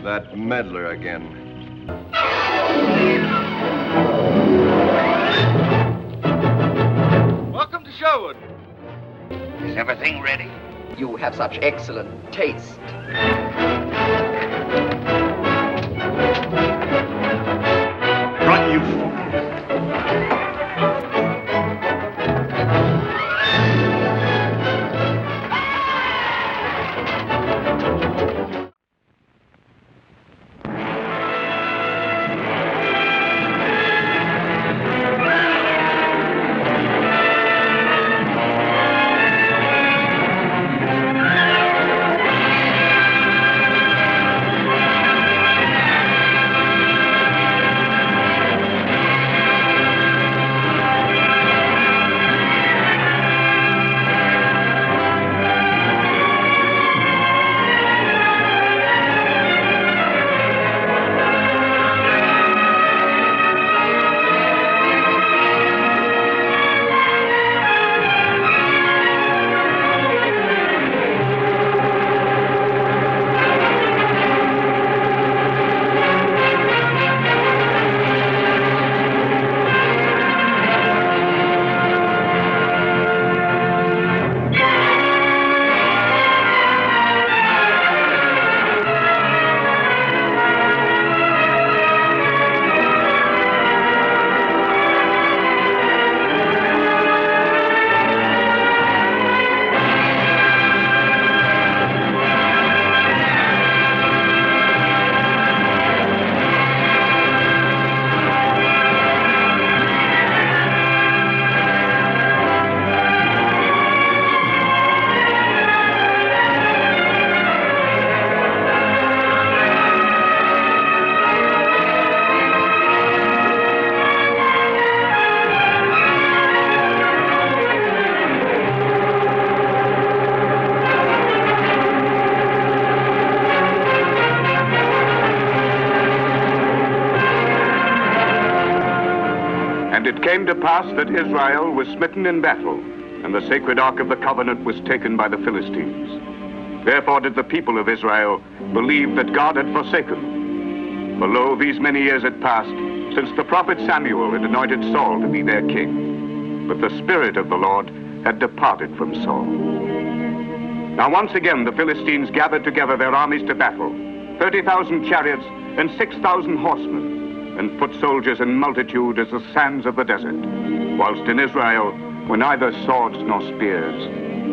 That meddler again. Welcome to Sherwood. Is everything ready? You have such excellent taste. Run, you fool. And it came to pass that Israel was smitten in battle, and the sacred ark of the covenant was taken by the Philistines. Therefore did the people of Israel believe that God had forsaken them. For lo, these many years had passed since the prophet Samuel had anointed Saul to be their king. But the Spirit of the Lord had departed from Saul. Now once again the Philistines gathered together their armies to battle, 30,000 chariots and 6,000 horsemen, and foot soldiers in multitude as the sands of the desert, whilst in Israel were neither swords nor spears,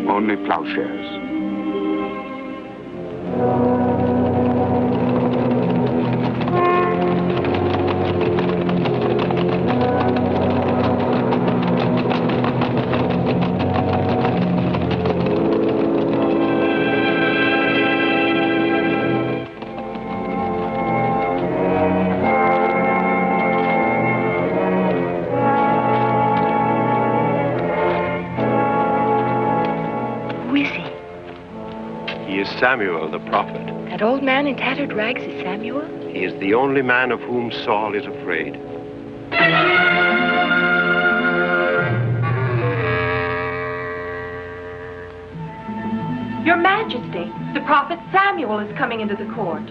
only plowshares. Samuel the prophet. That old man in tattered rags is Samuel? He is the only man of whom Saul is afraid. Your Majesty, the prophet Samuel is coming into the court.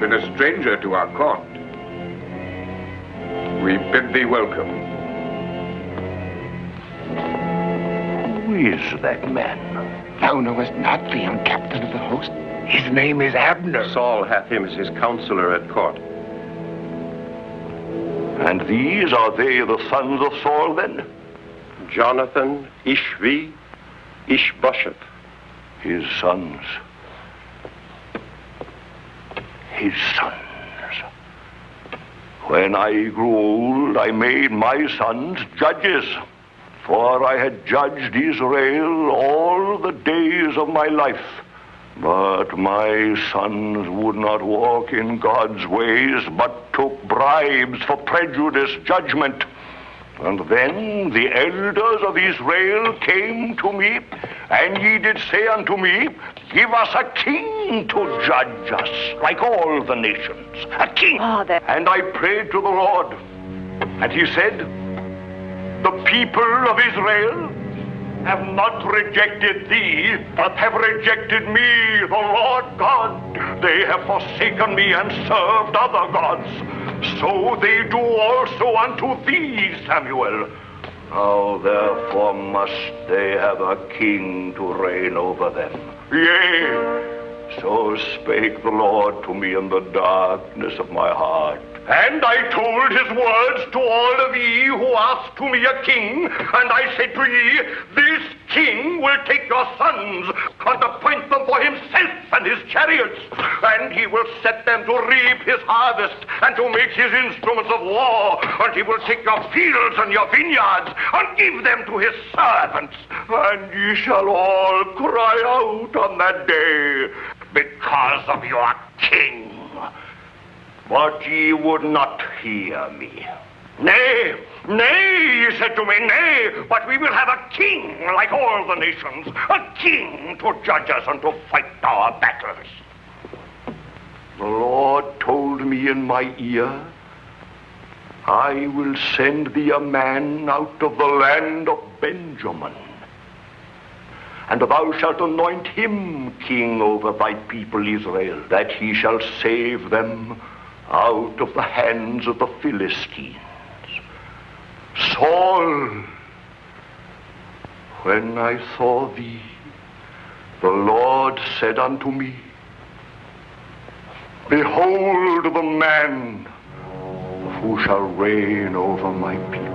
Been a stranger to our court. We bid thee welcome. Who is that man? Thou knowest not the young captain of the host. His name is Abner. Saul hath him as his counselor at court. And these are they the sons of Saul then? Jonathan, Ishvi, Ishbosheth. His sons. His sons. When I grew old, I made my sons judges, for I had judged Israel all the days of my life. But my sons would not walk in God's ways, but took bribes for prejudiced judgment. And then the elders of Israel came to me, and ye did say unto me, Give us a king to judge us, like all the nations, a king. And I prayed to the Lord, and he said, The people of Israel have not rejected thee, but have rejected me, the Lord God. They have forsaken me and served other gods. So they do also unto thee, Samuel. Now therefore must they have a king to reign over them. Yea, so spake the Lord to me in the darkness of my heart. And I told his words to all of ye who asked to me a king, and I said to ye, This king will take your sons, and appoint them for himself and his chariots, and he will set them to reap his harvest, and to make his instruments of war, and he will take your fields and your vineyards, and give them to his servants. And ye shall all cry out on that day, because of your king. But ye would not hear me. Nay, nay, ye said to me, nay, but we will have a king like all the nations, a king to judge us and to fight our battles. The Lord told me in my ear, I will send thee a man out of the land of Benjamin, and thou shalt anoint him king over thy people Israel, that he shall save them out of the hands of the Philistines. Saul, when I saw thee, the Lord said unto me, Behold the man who shall reign over my people.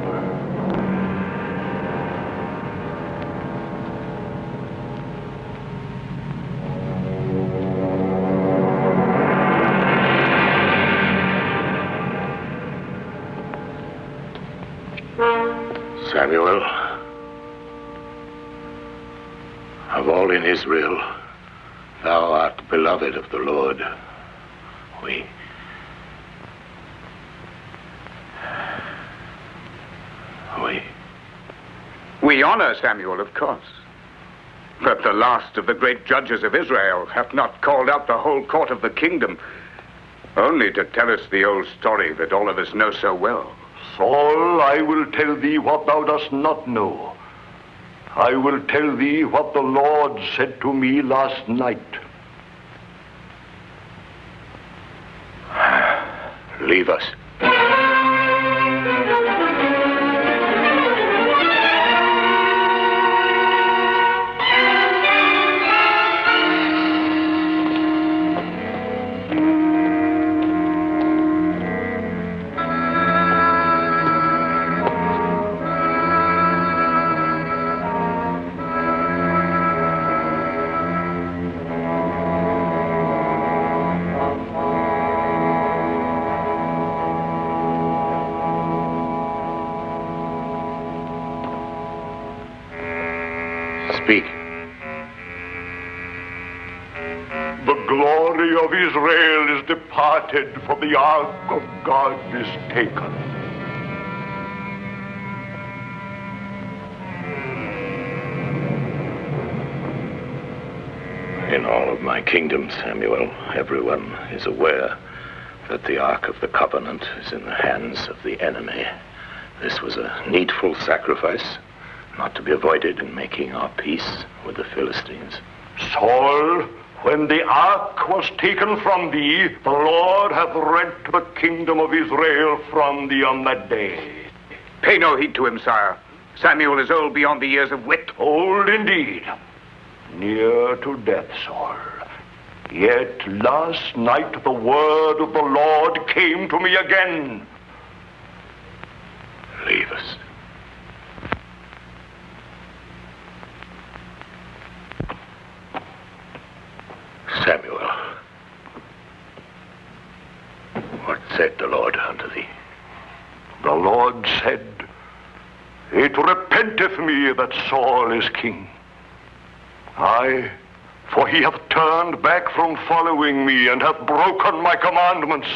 Samuel, of all in Israel, thou art beloved of the Lord. We honor Samuel, of course. But the last of the great judges of Israel hath not called out the whole court of the kingdom, only to tell us the old story that all of us know so well. Saul, I will tell thee what thou dost not know. I will tell thee what the Lord said to me last night. Leave us. Speak. The glory of Israel is departed, for the ark of God is taken. In all of my kingdom, Samuel, everyone is aware that the Ark of the Covenant is in the hands of the enemy. This was a needful sacrifice, not to be avoided in making our peace with the Philistines. Saul, when the ark was taken from thee, the Lord hath rent the kingdom of Israel from thee on that day. Pay no heed to him, sire. Samuel is old beyond the years of wit. Old indeed. Near to death, Saul. Yet last night the word of the Lord came to me again. Leave us. Samuel, what said the Lord unto thee? The Lord said, It repenteth me that Saul is king. Aye, for he hath turned back from following me, and hath broken my commandments.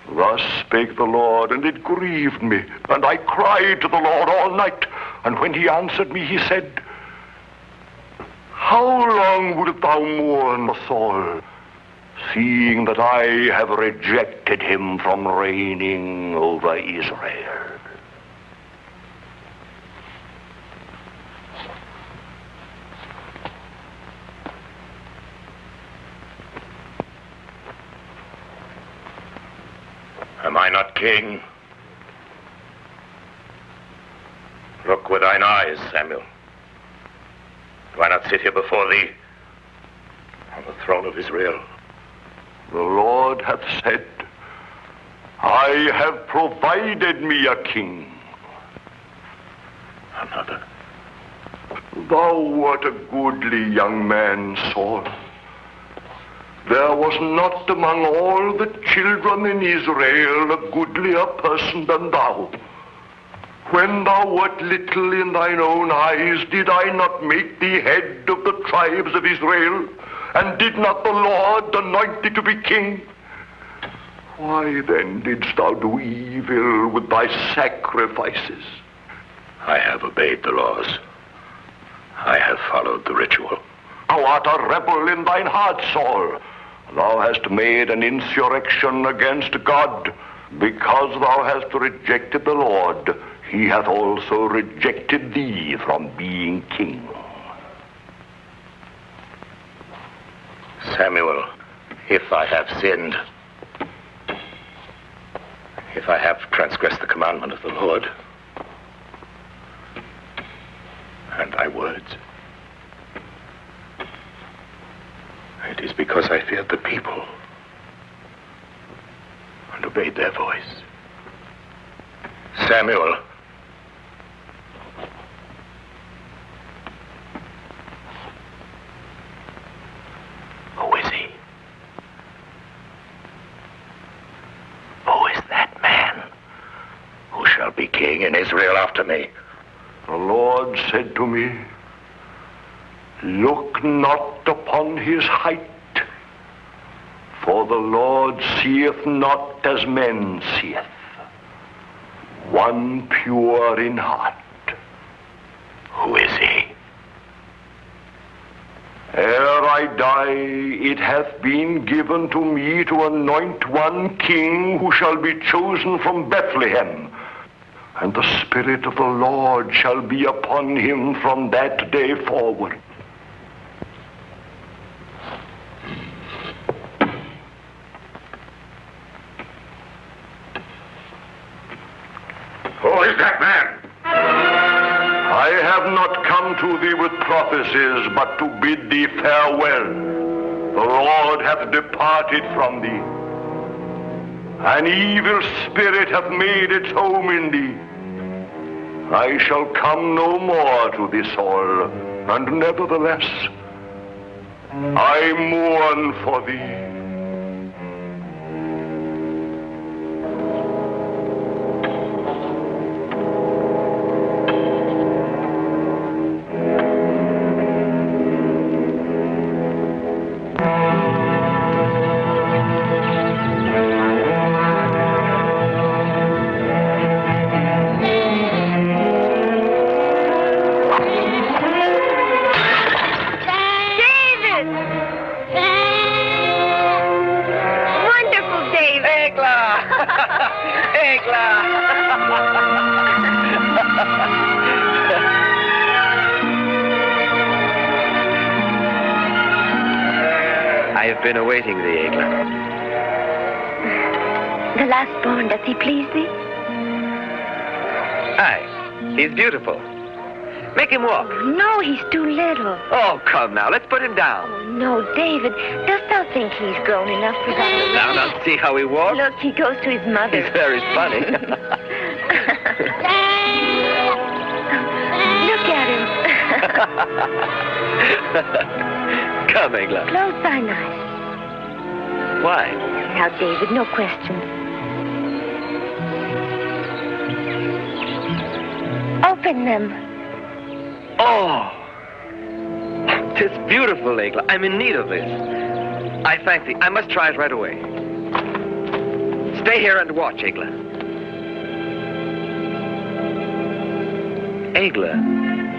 Thus spake the Lord, and it grieved me, and I cried to the Lord all night. And when he answered me, he said, How long wilt thou mourn for Saul, seeing that I have rejected him from reigning over Israel? Am I not king? Look with thine eyes, Samuel. Do I not sit here before thee on the throne of Israel? The Lord hath said, I have provided me a king. Another. Thou art a goodly young man, Saul. There was not among all the children in Israel a goodlier person than thou. When thou wert little in thine own eyes, did I not make thee head of the tribes of Israel? And did not the Lord anoint thee to be king? Why then didst thou do evil with thy sacrifices? I have obeyed the laws. I have followed the ritual. Thou art a rebel in thine heart, Saul. Thou hast made an insurrection against God. Because thou hast rejected the Lord, he hath also rejected thee from being king. Samuel, if I have sinned, if I have transgressed the commandment of the Lord and thy words, it is because I feared the people and obeyed their voice. Samuel, who is he? Who is that man who shall be king in Israel after me? The Lord said to me, Look not upon his height, for the Lord seeth not as men seeth. One pure in heart. Who is he? Ere I die, it hath been given to me to anoint one king who shall be chosen from Bethlehem. And the Spirit of the Lord shall be upon him from that day forward. Who is that man? I have not come to thee with prophecies, but to bid thee farewell. The Lord hath departed from thee. An evil spirit hath made its home in thee. I shall come no more to thee, Saul, and nevertheless, I mourn for thee. I have been awaiting thee, Egla. The last born, does he please thee? Aye, he's beautiful. Make him walk. No, he's too little. Oh, come now, let's put him down. Oh, no, David, dost thou think he's grown enough for that? Now, see how he walks? Look, he goes to his mother. He's very funny. Look at him. Come, Egla. Close thine eyes. Why? Now, David, no questions. open them. Oh! 'Tis beautiful, Egla. I'm in need of this. I thank thee. I must try it right away. Stay here and watch, Egla. Egla,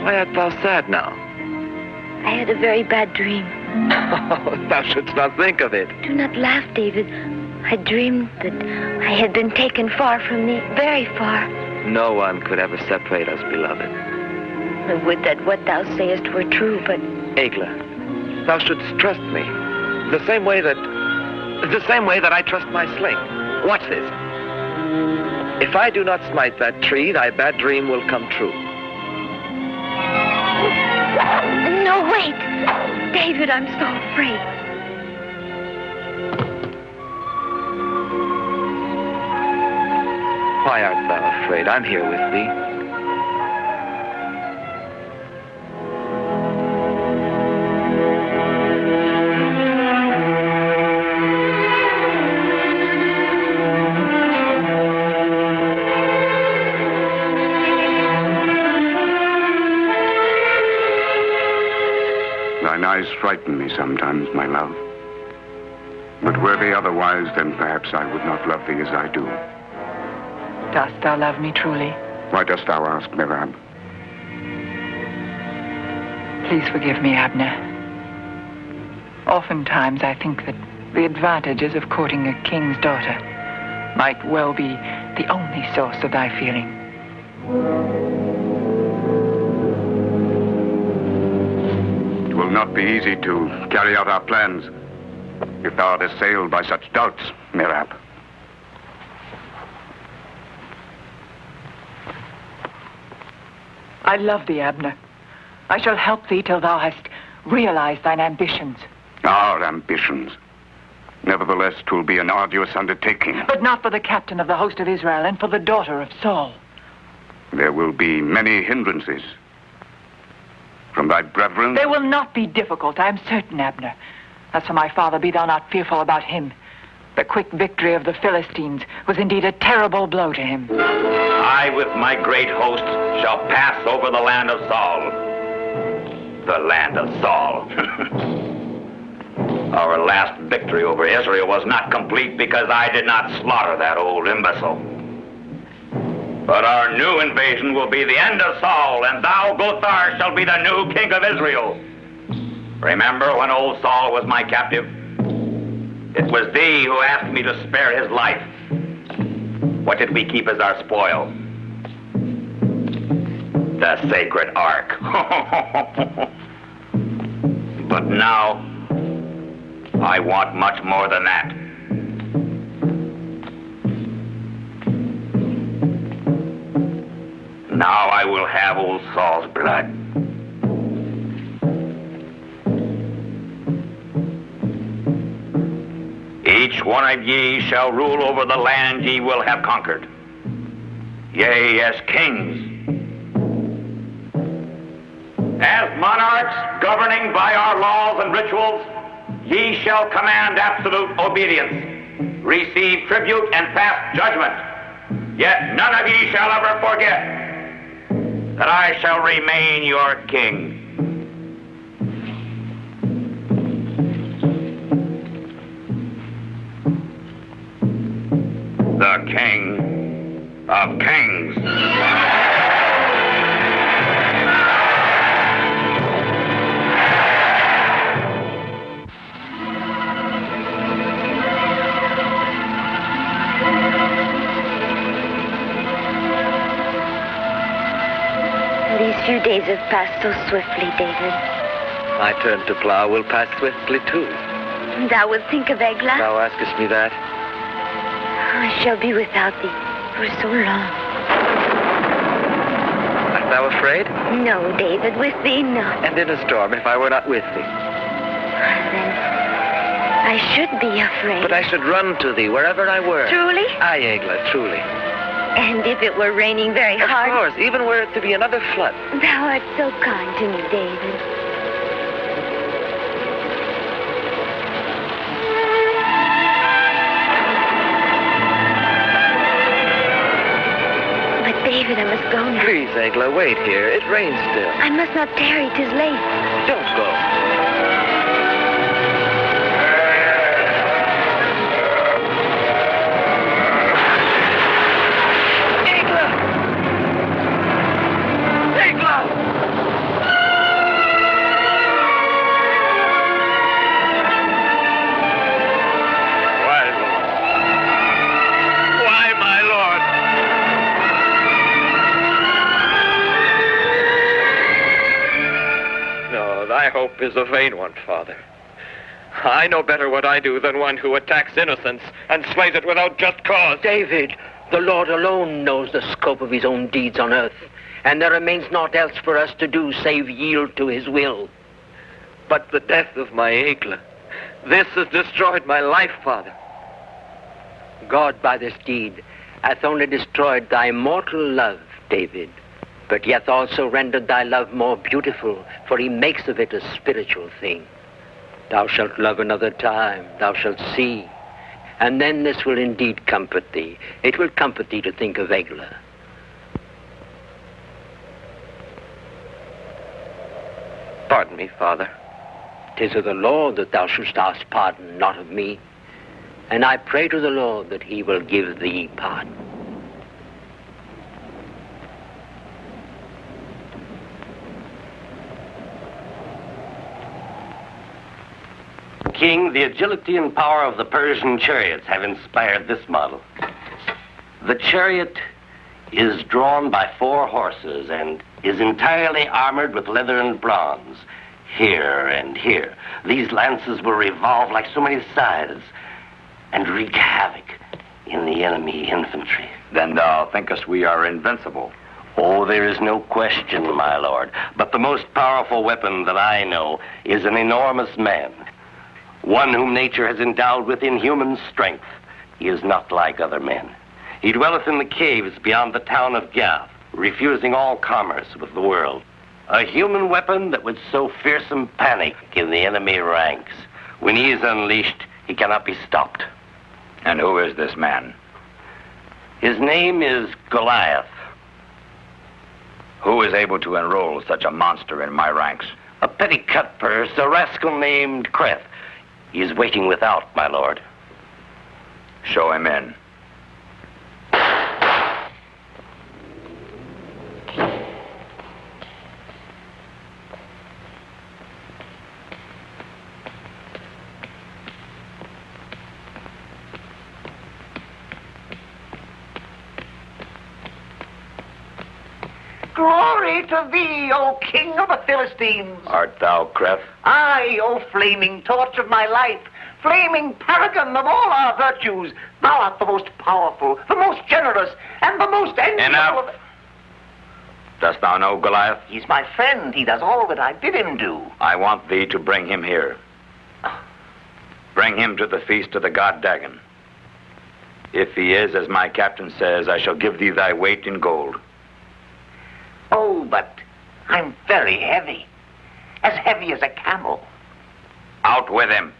why art thou sad now? I had a very bad dream. Oh, thou shouldst not think of it. Do not laugh, David. I dreamed that I had been taken far from thee, very far. No one could ever separate us, beloved. I would that what thou sayest were true, but... Egla, thou shouldst trust me. The same way that I trust my sling. Watch this. If I do not smite that tree, thy bad dream will come true. No, wait! David, I'm so afraid. Why art thou afraid? I'm here with thee. Thine eyes frighten me sometimes, my love. But were they otherwise, then perhaps I would not love thee as I do. Dost thou love me truly? Why dost thou ask, Merab? Please forgive me, Abner. Oftentimes I think that the advantages of courting a king's daughter might well be the only source of thy feeling. It will not be easy to carry out our plans if thou art assailed by such doubts, Merab. I love thee, Abner. I shall help thee till thou hast realized thine ambitions. Our ambitions. Nevertheless, 'twill be an arduous undertaking. But not for the captain of the host of Israel and for the daughter of Saul. There will be many hindrances. From thy brethren? They will not be difficult, I am certain, Abner. As for my father, be thou not fearful about him. The quick victory of the Philistines was indeed a terrible blow to him. I, with my great host, shall pass over the land of Saul. The land of Saul. Our last victory over Israel was not complete because I did not slaughter that old imbecile. But our new invasion will be the end of Saul, and thou, Gothar, shall be the new king of Israel. Remember when old Saul was my captive? It was thee who asked me to spare his life. What did we keep as our spoil? The sacred ark. But now, I want much more than that. Now I will have old Saul's blood. Each one of ye shall rule over the land ye will have conquered. Yea, as kings. As monarchs governing by our laws and rituals, ye shall command absolute obedience, receive tribute and pass judgment. Yet none of ye shall ever forget that I shall remain your king. The King of Kings. These few days have passed so swiftly, David. My turn to plow will pass swiftly too. Thou wilt think of Egla? Thou askest me that? I shall be without thee for so long. Art thou afraid? No, David, with thee, no. And in a storm, if I were not with thee? Then I should be afraid. But I should run to thee wherever I were. Truly? Aye, Egla, truly. And if it were raining very hard? Of course, even were it to be another flood. Thou art so kind to me, David. But, David, David, I must go now. Please, Egla, wait here. It rains still. I must not tarry. 'Tis late. Don't go. Thy hope is a vain one, Father. I know better what I do than one who attacks innocence and slays it without just cause. David, the Lord alone knows the scope of his own deeds on earth, and there remains naught else for us to do save yield to his will. But the death of my Egla, this has destroyed my life, Father. God by this deed hath only destroyed thy mortal love, David, but yet also rendered thy love more beautiful, for he makes of it a spiritual thing. Thou shalt love another time, thou shalt see, and then this will indeed comfort thee. It will comfort thee to think of Egla. Pardon me, Father. 'Tis of the Lord that thou shouldst ask pardon, not of me. And I pray to the Lord that he will give thee pardon. King, the agility and power of the Persian chariots have inspired this model. The chariot is drawn by 4 horses and is entirely armored with leather and bronze, here and here. These lances will revolve like so many scythes and wreak havoc in the enemy infantry. Then thou thinkest we are invincible? Oh, there is no question, my lord. But the most powerful weapon that I know is an enormous man. One whom nature has endowed with inhuman strength. He is not like other men. He dwelleth in the caves beyond the town of Gath, refusing all commerce with the world. A human weapon that would sow fearsome panic in the enemy ranks. When he is unleashed, he cannot be stopped. And who is this man? His name is Goliath. Who is able to enroll such a monster in my ranks? A petty cutpurse, a rascal named Creth. He is waiting without, my lord. Show him in. Glory to thee, O King of the Philistines! Art thou Creth? Aye, O flaming torch of my life, flaming paragon of all our virtues, thou art the most powerful, the most generous, and the most enviable. Enough! Dost thou know Goliath? He's my friend. He does all that I bid him do. I want thee to bring him here. Bring him to the feast of the god Dagon. If he is, as my captain says, I shall give thee thy weight in gold. Oh, but I'm very heavy. As heavy as a camel. Out with him.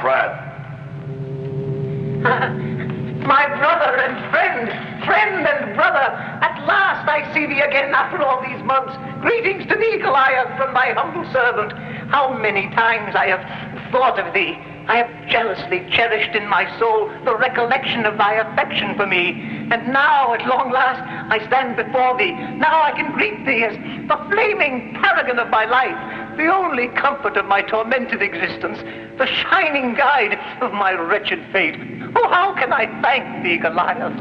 friend. My brother and friend and brother, at last I see thee again after all these months. Greetings to thee, Goliath, from thy humble servant. How many times I have thought of thee. I have jealously cherished in my soul the recollection of thy affection for me. And now, at long last, I stand before thee. Now I can greet thee as the flaming paragon of my life, the only comfort of my tormented existence, the shining guide of my wretched fate. Oh, how can I thank thee, Goliath?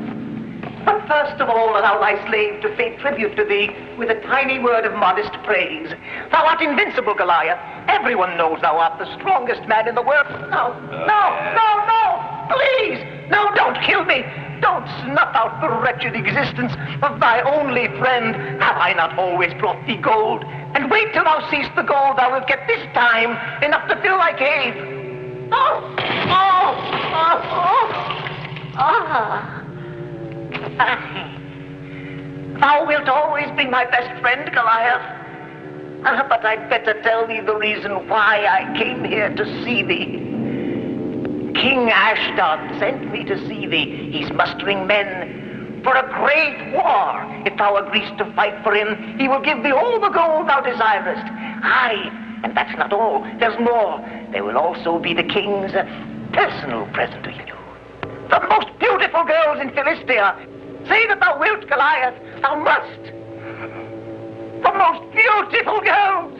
But first of all, allow thy slave to pay tribute to thee with a tiny word of modest praise. Thou art invincible, Goliath. Everyone knows thou art the strongest man in the world. No, please! No, don't kill me! Don't snuff out the wretched existence of thy only friend. Have I not always brought thee gold? And wait till thou seest the gold, thou wilt get this time enough to fill thy cave. Thou wilt always be my best friend, Goliath. But I'd better tell thee the reason why I came here to see thee. King Ashdod sent me to see thee. He's mustering men for a great war. If thou agreest to fight for him, he will give thee all the gold thou desirest. Aye, and that's not all. There's more. There will also be the king's personal present to you. The most beautiful girls in Philistia. Say that thou wilt, Goliath. Thou must. The most beautiful girls.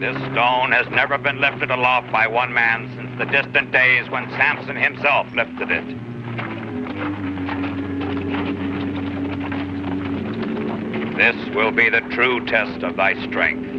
This stone has never been lifted aloft by one man since the distant days when Samson himself lifted it. This will be the true test of thy strength.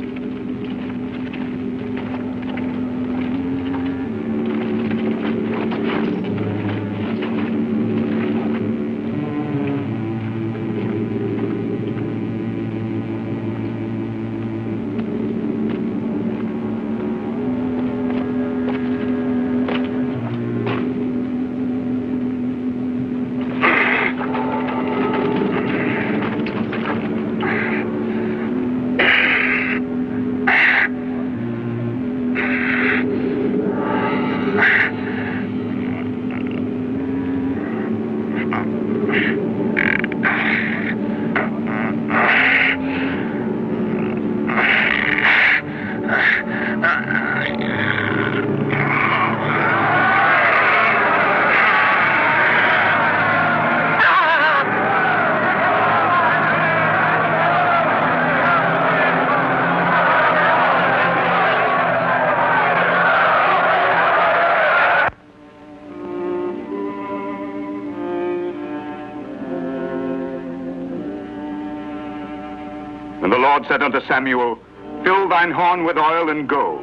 And the Lord said unto Samuel, Fill thine horn with oil and go.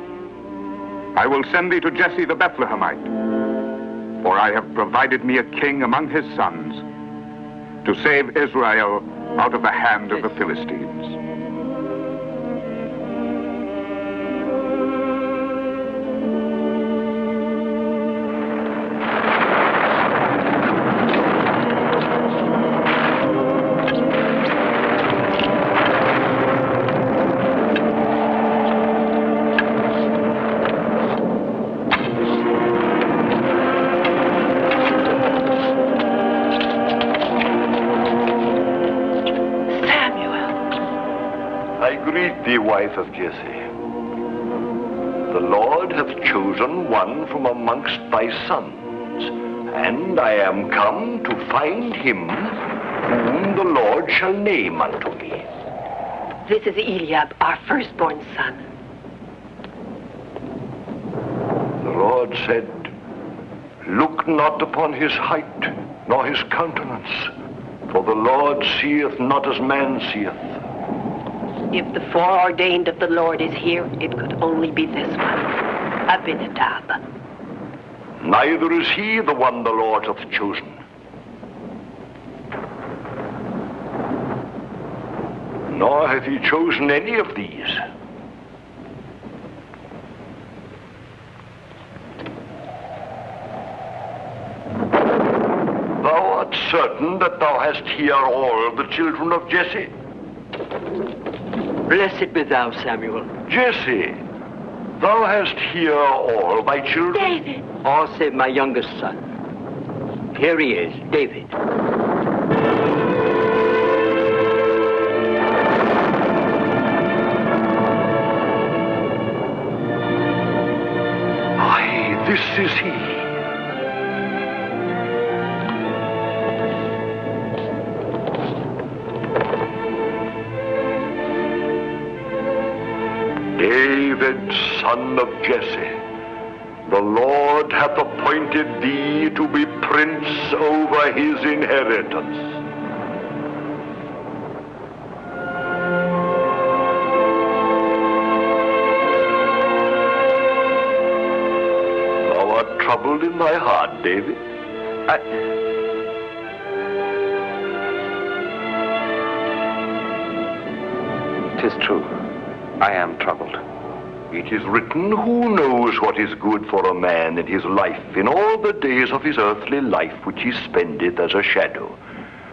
I will send thee to Jesse the Bethlehemite, for I have provided me a king among his sons, to save Israel out of the hand of the Philistines. Wife of Jesse, the Lord hath chosen one from amongst thy sons, and I am come to find him whom the Lord shall name unto me. This is Eliab, our firstborn son. The Lord said, Look not upon his height, nor his countenance, for the Lord seeth not as man seeth. If the foreordained of the Lord is here, it could only be this one, Abinadab. Neither is he the one the Lord hath chosen. Nor hath he chosen any of these. Thou art certain that thou hast here all the children of Jesse? Blessed be thou, Samuel. Jesse, thou hast here all thy children? David. All save my youngest son. Here he is, David. Aye, this is he. David, son of Jesse, the Lord hath appointed thee to be prince over his inheritance. Thou art troubled in thy heart, David. 'Tis true. I am troubled. It is written, Who knows what is good for a man in his life, in all the days of his earthly life which he spendeth as a shadow?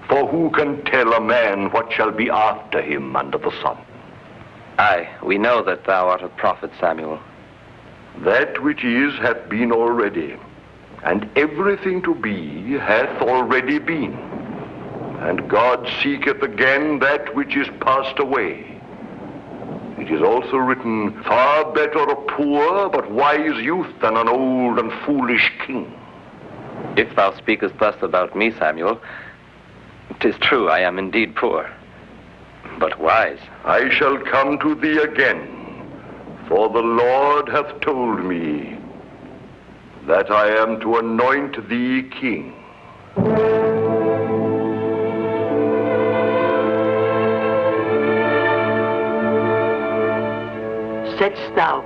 For who can tell a man what shall be after him under the sun? Aye, we know that thou art a prophet, Samuel. That which is hath been already, and everything to be hath already been. And God seeketh again that which is passed away. It is also written, Far better a poor but wise youth than an old and foolish king. If thou speakest thus about me, Samuel, 'tis true, I am indeed poor, but wise. I shall come to thee again, For the Lord hath told me that I am to anoint thee king. Saidst thou,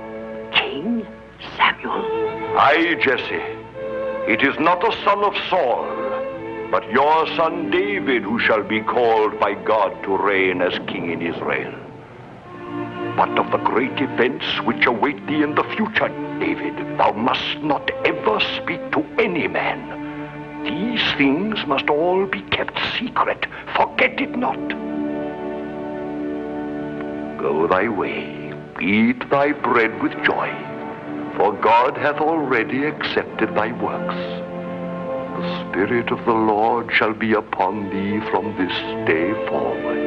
King Samuel? Aye, Jesse. It is not a son of Saul, but your son David who shall be called by God to reign as king in Israel. But of the great events which await thee in the future, David, thou must not ever speak to any man. These things must all be kept secret. Forget it not. Go thy way, eat thy bread with joy, for God hath already accepted thy works. The Spirit of the Lord shall be upon thee from this day forward.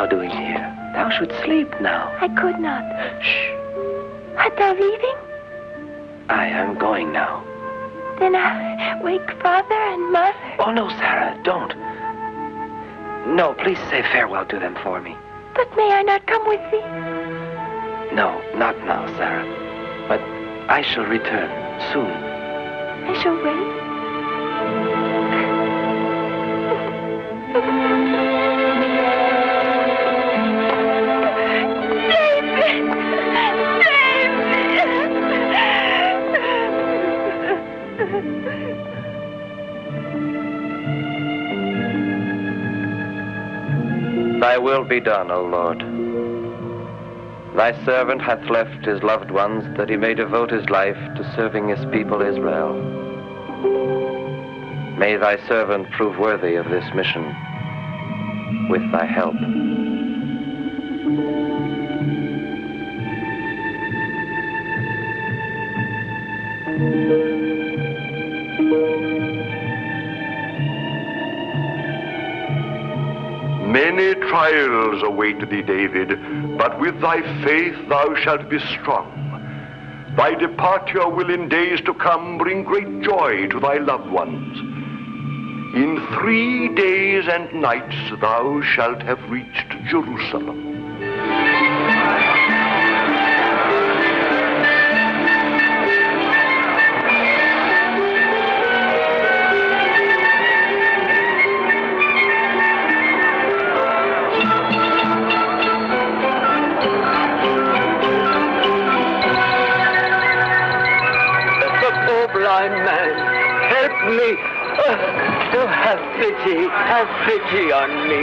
Doing here? Thou should sleep now. I could not. Shh. Art thou leaving? I am going now. Then I'll wake father and mother. Oh, no, Sarah, don't. No, please say farewell to them for me. But may I not come with thee? No, not now, Sarah. But I shall return soon. I shall wait. Thy will be done, O Lord. Thy servant hath left his loved ones that he may devote his life to serving his people Israel. May thy servant prove worthy of this mission with thy help. Many trials await thee, David, but with thy faith thou shalt be strong. Thy departure will in days to come bring great joy to thy loved ones. In 3 days and nights thou shalt have reached Jerusalem. Blind man, help me. Oh, have pity on me.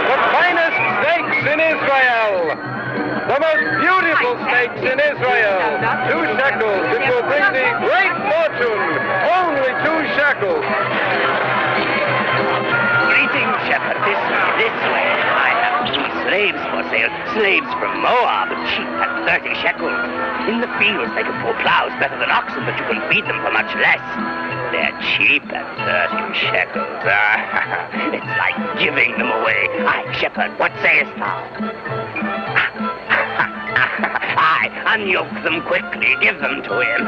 The finest steaks in Israel. The most beautiful steaks in Israel. 2 shekels. It will bring thee great fortune. Only 2 shekels. Greetings, shepherd. This way. I have 2 slaves for sale. Slaves from Moab, cheap at 30 shekels. In the fields, they can pull plows better than oxen, but you can feed them for much less. They're cheap at 30 shekels. It's like giving them away. Aye, shepherd, what sayest thou? Aye, unyoke them quickly. Give them to him.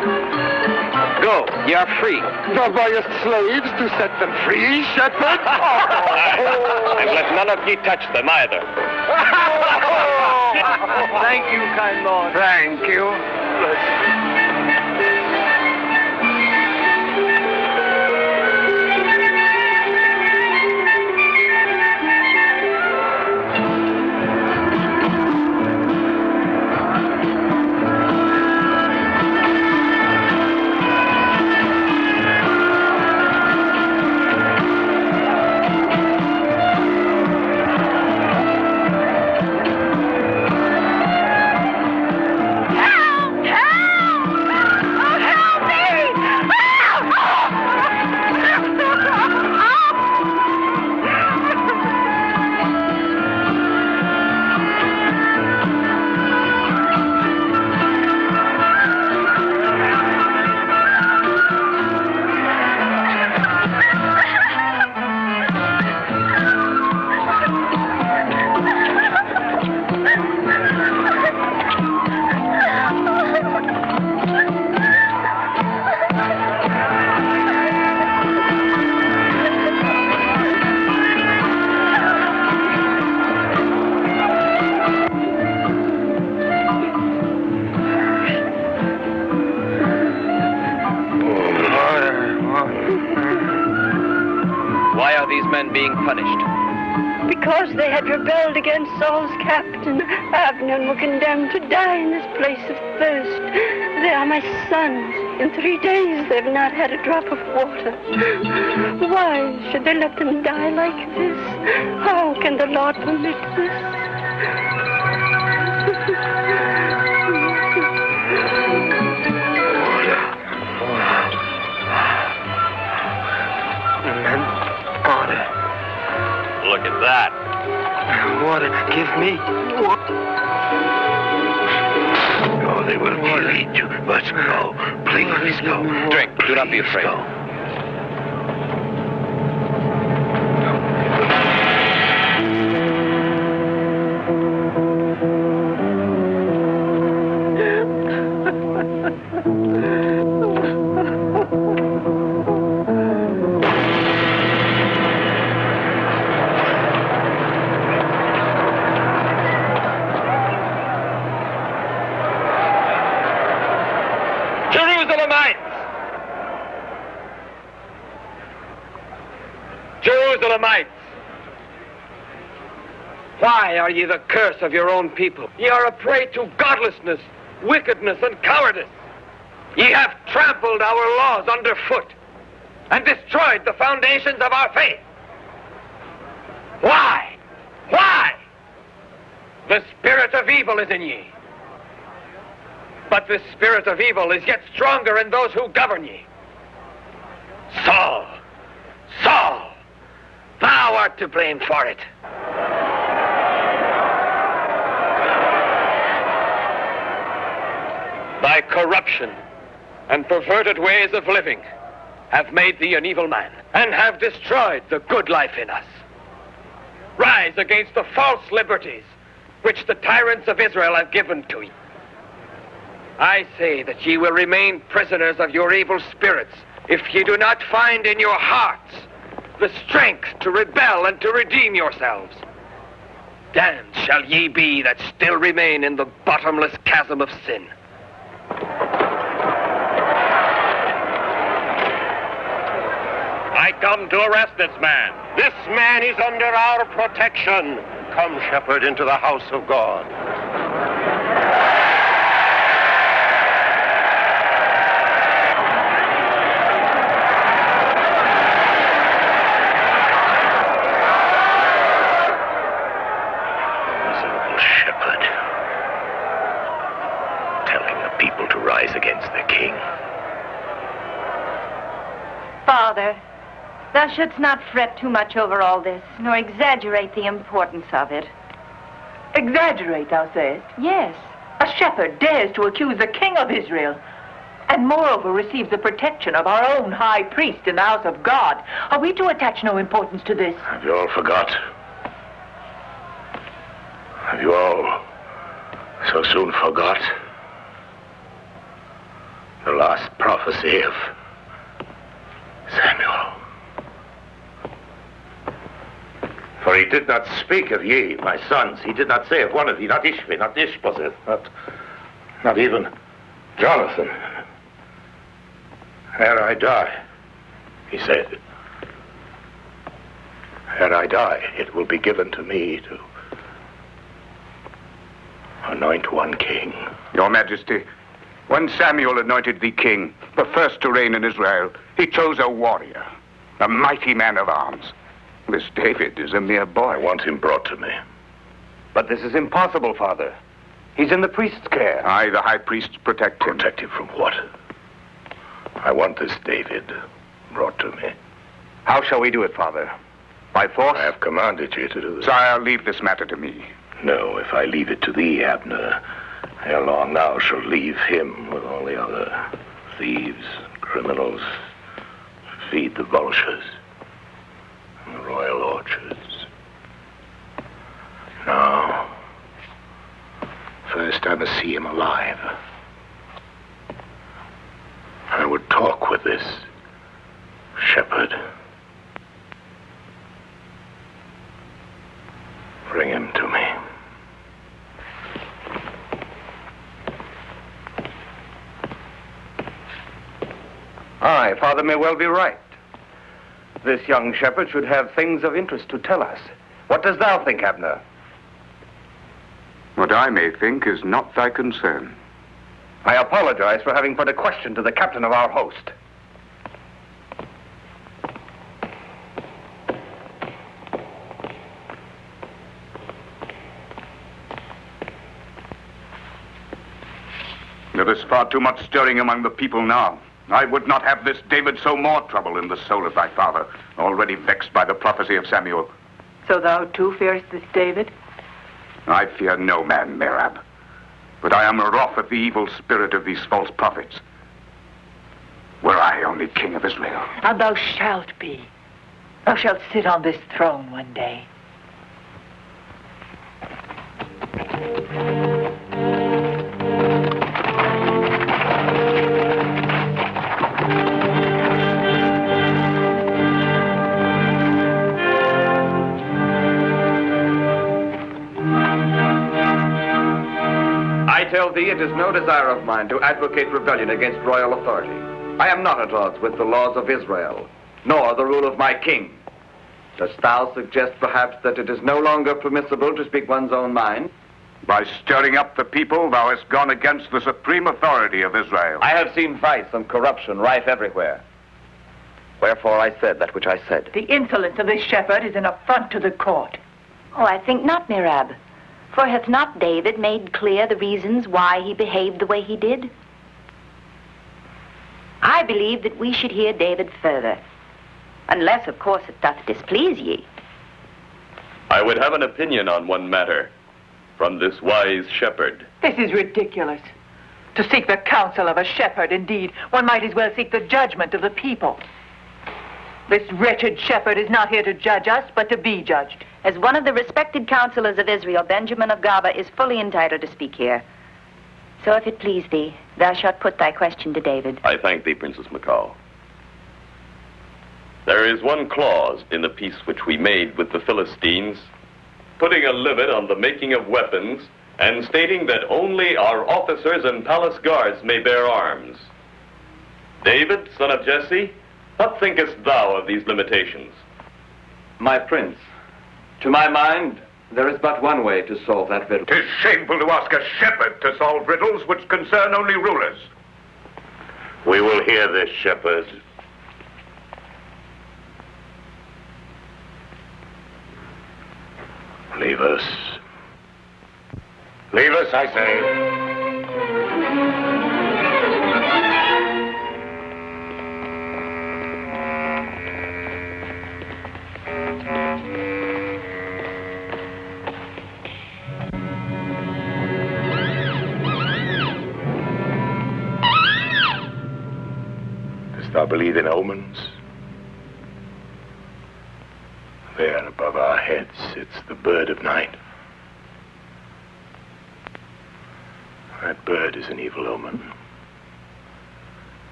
Go, ye are free. Thou buyest slaves to set them free, shepherd? And let none of ye touch them either. Thank you, kind Lord. Thank you. Why are these men being punished? Because they had rebelled against Saul's captain, Abner, and were condemned to die in this place of thirst. They are my sons. In 3 days they have not had a drop of water. Why should they let them die like this? How can the Lord permit this? Look at that. Water, give me water. Oh, they will kill you. Let's go. Please go. Drink. Do not be afraid. Go. Jerusalemites! Why are ye the curse of your own people? Ye are a prey to godlessness, wickedness, and cowardice. Ye have trampled our laws underfoot and destroyed the foundations of our faith. Why? Why? The spirit of evil is in ye. But the spirit of evil is yet stronger in those who govern ye. Saul! Saul! Thou art to blame for it. Thy corruption and perverted ways of living have made thee an evil man and have destroyed the good life in us. Rise against the false liberties which the tyrants of Israel have given to you. I say that ye will remain prisoners of your evil spirits if ye do not find in your hearts the strength to rebel and to redeem yourselves. Damned shall ye be that still remain in the bottomless chasm of sin. I come to arrest this man. This man is under our protection. Come, shepherd, into the house of God. Against the king. Father, thou shouldst not fret too much over all this, nor exaggerate the importance of it. Exaggerate, thou sayest? Yes. A shepherd dares to accuse the king of Israel, and moreover receives the protection of our own high priest in the house of God. Are we to attach no importance to this? Have you all forgot? Have you all so soon forgot? The last prophecy of Samuel. For he did not speak of ye, my sons. He did not say of one of ye, not Ishvi, not Ishbosheth, not even Jonathan. Ere I die, he said, ere I die, it will be given to me to anoint one king. Your Majesty, when Samuel anointed thee king, the first to reign in Israel, he chose a warrior, a mighty man of arms. This David is a mere boy. I want him brought to me. But this is impossible, Father. He's in the priest's care. I, the high priest, protect him. Protect him from what? I want this David brought to me. How shall we do it, Father? By force? I have commanded you to do this. Sire, leave this matter to me. No, if I leave it to thee, Abner, ere long thou shalt leave him with all the other thieves, criminals, feed the vultures in the royal orchards. Now, first I must see him alive. I would talk with this shepherd. Bring him to me. Aye, Father may well be right. This young shepherd should have things of interest to tell us. What dost thou think, Abner? What I may think is not thy concern. I apologize for having put a question to the captain of our host. There is far too much stirring among the people now. I would not have this David sow more trouble in the soul of thy father, already vexed by the prophecy of Samuel. So thou too fearest this David? I fear no man, Merab. But I am wroth at the evil spirit of these false prophets. Were I only king of Israel. And thou shalt be. Thou shalt sit on this throne one day. I tell thee, it is no desire of mine to advocate rebellion against royal authority. I am not at odds with the laws of Israel, nor the rule of my king. Dost thou suggest, perhaps, that it is no longer permissible to speak one's own mind? By stirring up the people, thou hast gone against the supreme authority of Israel. I have seen vice and corruption rife everywhere. Wherefore I said that which I said. The insolence of this shepherd is an affront to the court. Oh, I think not, Merab. For hath not David made clear the reasons why he behaved the way he did? I believe that we should hear David further. Unless, of course, it doth displease ye. I would have an opinion on one matter from this wise shepherd. This is ridiculous. To seek the counsel of a shepherd, indeed, one might as well seek the judgment of the people. This wretched shepherd is not here to judge us, but to be judged. As one of the respected counselors of Israel, Benjamin of Gaba is fully entitled to speak here. So if it please thee, thou shalt put thy question to David. I thank thee, Princess Macau. There is one clause in the peace which we made with the Philistines, putting a limit on the making of weapons and stating that only our officers and palace guards may bear arms. David, son of Jesse, what thinkest thou of these limitations? My prince, to my mind, there is but one way to solve that riddle. 'Tis shameful to ask a shepherd to solve riddles which concern only rulers. We will hear this, shepherd. Leave us. Leave us, I say. Dost thou believe in omens? There above our heads sits the bird of night. That bird is an evil omen.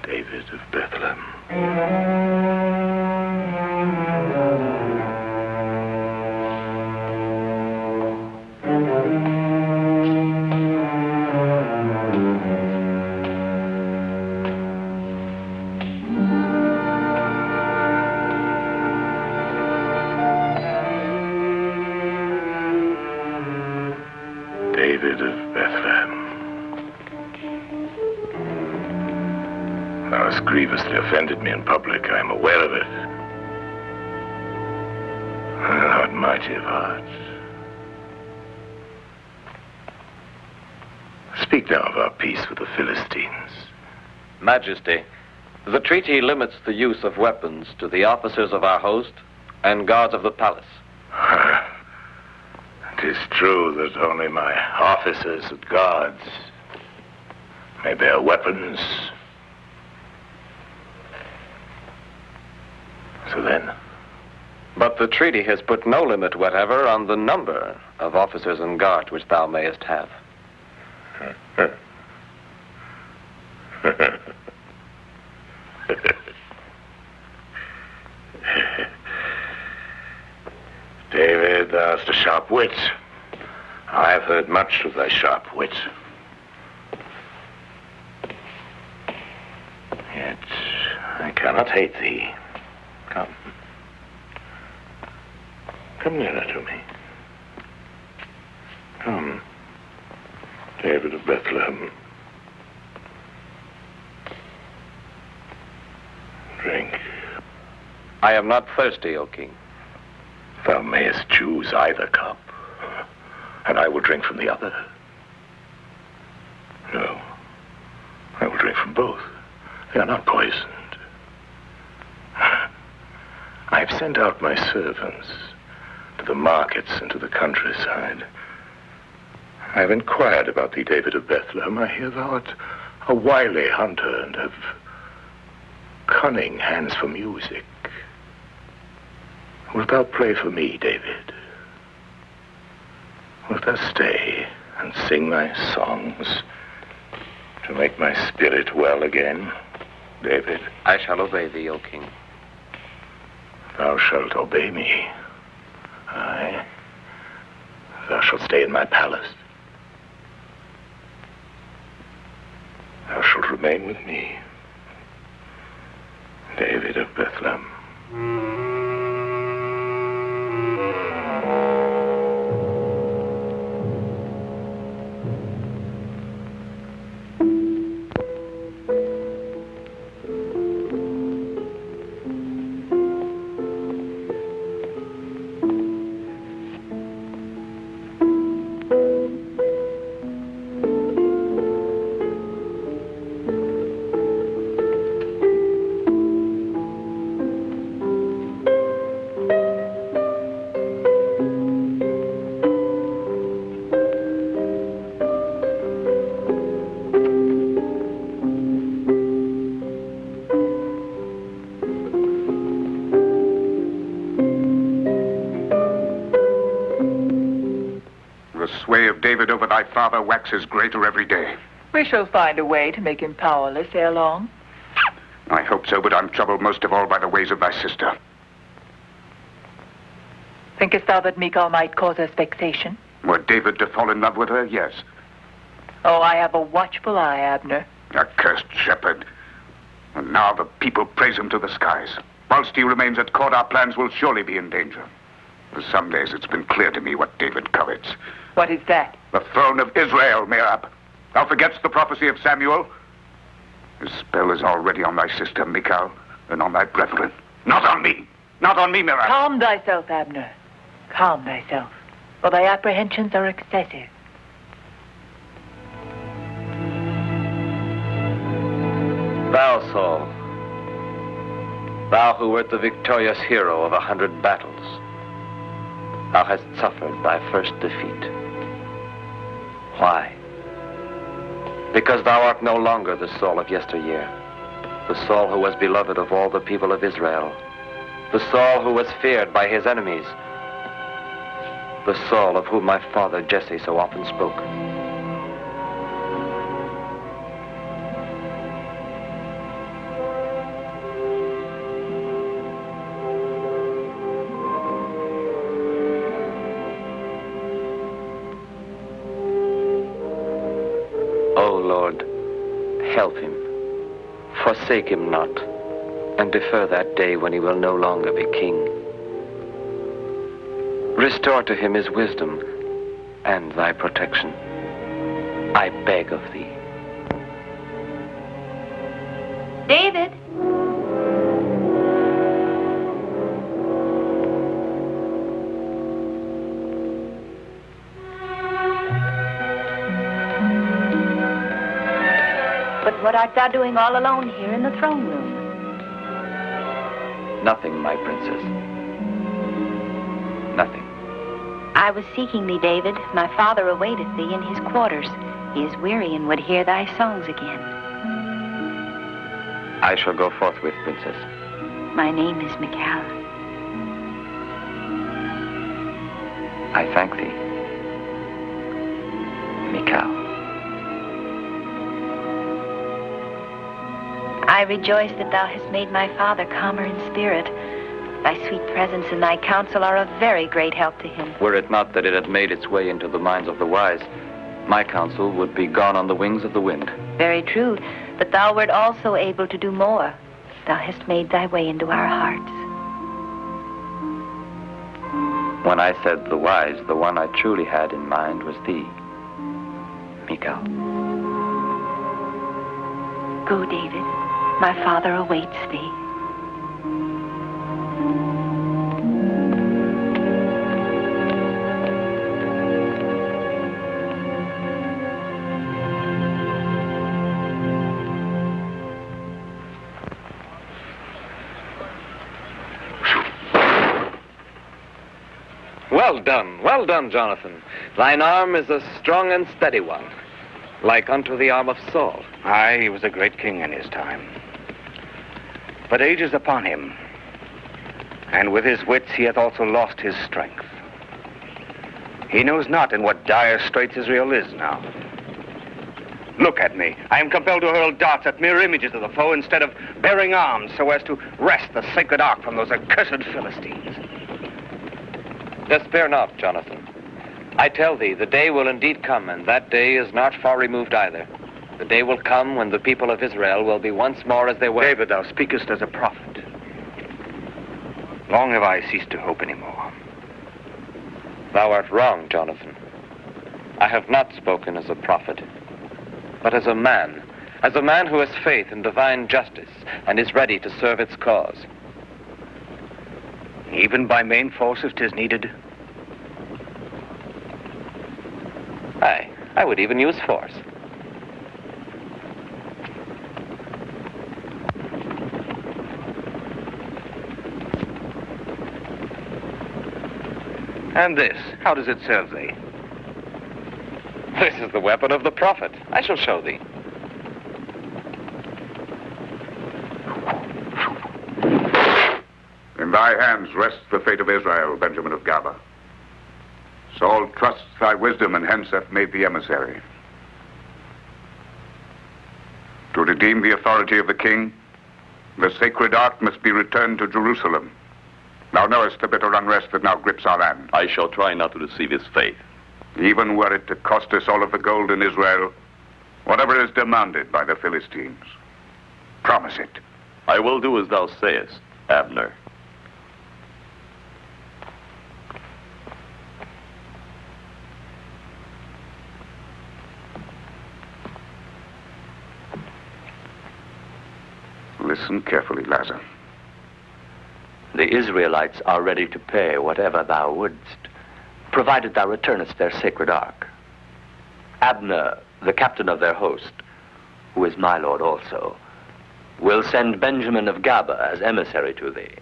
David of Bethlehem. David of Bethlehem. Thou hast grievously offended me in public. I am aware of it. Thou art mighty of heart. Speak now of our peace with the Philistines. Majesty, the treaty limits the use of weapons to the officers of our host and guards of the palace. It is true that only my officers and guards may bear weapons. So then? But the treaty has put no limit whatever on the number of officers and guards which thou mayest have. David, thou hast a sharp wit. I have heard much of thy sharp wit. Yet I cannot hate thee. Come. Come nearer to me. Come, David of Bethlehem. Drink. I am not thirsty, O king. Thou mayest choose either cup, and I will drink from the other. No, I will drink from both. They are not poisoned. I have sent out my servants to the markets and to the countryside. I have inquired about thee, David of Bethlehem. I hear thou art a wily hunter and have cunning hands for music. Wilt thou play for me, David? Wilt thou stay and sing thy songs to make my spirit well again, David? I shall obey thee, O king. Thou shalt obey me. Aye. Thou shalt stay in my palace. Thou shalt remain with me, David of Bethlehem. David over thy father waxes greater every day. We shall find a way to make him powerless ere long. I hope so, but I'm troubled most of all by the ways of thy sister. Thinkest thou that Michal might cause us vexation? Were David to fall in love with her, yes. Oh, I have a watchful eye, Abner. Accursed shepherd. And now the people praise him to the skies. Whilst he remains at court, our plans will surely be in danger. For some days it's been clear to me what David covets. What is that? The throne of Israel, Merab. Thou forgetst the prophecy of Samuel? His spell is already on thy sister, Michal, and on thy brethren. Not on me! Not on me, Merab! Calm thyself, Abner. Calm thyself, for thy apprehensions are excessive. Thou, Saul, thou who wert the victorious hero of 100 battles, thou hast suffered thy first defeat. Why? Because thou art no longer the Saul of yesteryear, the Saul who was beloved of all the people of Israel, the Saul who was feared by his enemies, the Saul of whom my father Jesse so often spoke. . 'Tis Lord, help him. Forsake him not, and defer that day when he will no longer be king. Restore to him his wisdom and thy protection, I beg of thee. David? But what art thou doing all alone here in the throne room? Nothing, my princess. Nothing. I was seeking thee, David. My father awaiteth thee in his quarters. He is weary and would hear thy songs again. I shall go forthwith, princess. My name is Michal. I thank thee, Michal. I rejoice that thou hast made my father calmer in spirit. Thy sweet presence and thy counsel are of very great help to him. Were it not that it had made its way into the minds of the wise, my counsel would be gone on the wings of the wind. Very true, but thou wert also able to do more. Thou hast made thy way into our hearts. When I said the wise, the one I truly had in mind was thee, Michal. Go, David. My father awaits thee. Well done, Jonathan. Thine arm is a strong and steady one, like unto the arm of Saul. Aye, he was a great king in his time. But age is upon him, and with his wits he hath also lost his strength. He knows not in what dire straits Israel is now. Look at me. I am compelled to hurl darts at mere images of the foe instead of bearing arms so as to wrest the sacred ark from those accursed Philistines. Despair not, Jonathan. I tell thee, the day will indeed come, and that day is not far removed either. The day will come when the people of Israel will be once more as they were. David, thou speakest as a prophet. Long have I ceased to hope any more. Thou art wrong, Jonathan. I have not spoken as a prophet, but as a man who has faith in divine justice and is ready to serve its cause. Even by main force if 'tis needed? Aye, I would even use force. And this, how does it serve thee? This is the weapon of the prophet. I shall show thee. In thy hands rests the fate of Israel, Benjamin of Gaba. Saul trusts thy wisdom and hence hath made thee emissary. To redeem the authority of the king, the sacred ark must be returned to Jerusalem. Thou knowest the bitter unrest that now grips our land. I shall try not to deceive his faith. Even were it to cost us all of the gold in Israel, whatever is demanded by the Philistines. Promise it. I will do as thou sayest, Abner. Listen carefully, Lazar. The Israelites are ready to pay whatever thou wouldst, provided thou returnest their sacred ark. Abner, the captain of their host, who is my lord also, will send Benjamin of Gaba as emissary to thee.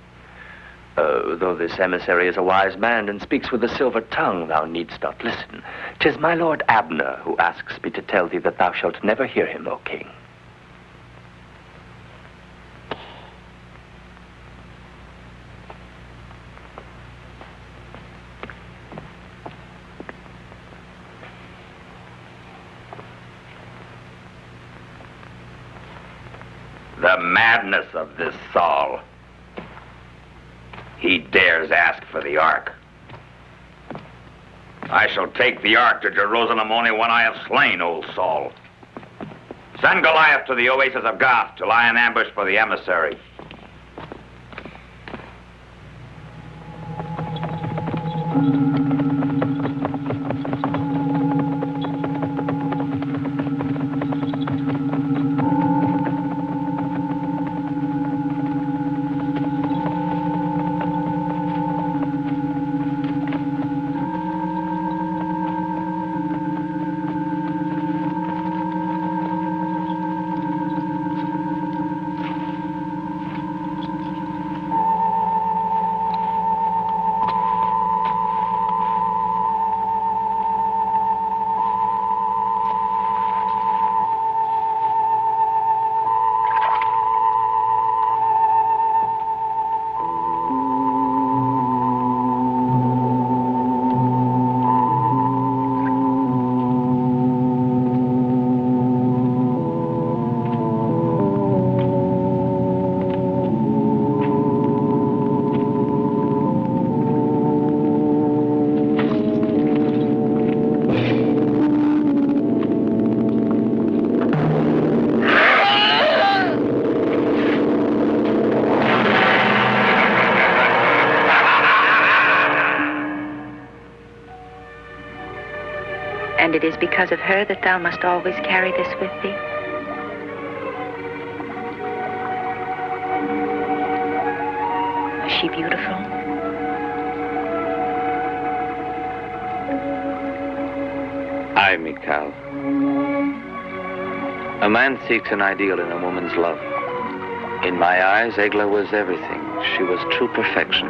Though this emissary is a wise man and speaks with a silver tongue, thou needst not listen. 'Tis my lord Abner who asks me to tell thee that thou shalt never hear him, O king. The madness of this Saul. He dares ask for the ark. I shall take the ark to Jerusalem only when I have slain old Saul. Send Goliath to the oasis of Gath to lie in ambush for the emissary. And it is because of her that thou must always carry this with thee? Was she beautiful? Aye, Mikal. A man seeks an ideal in a woman's love. In my eyes, Egla was everything. She was true perfection.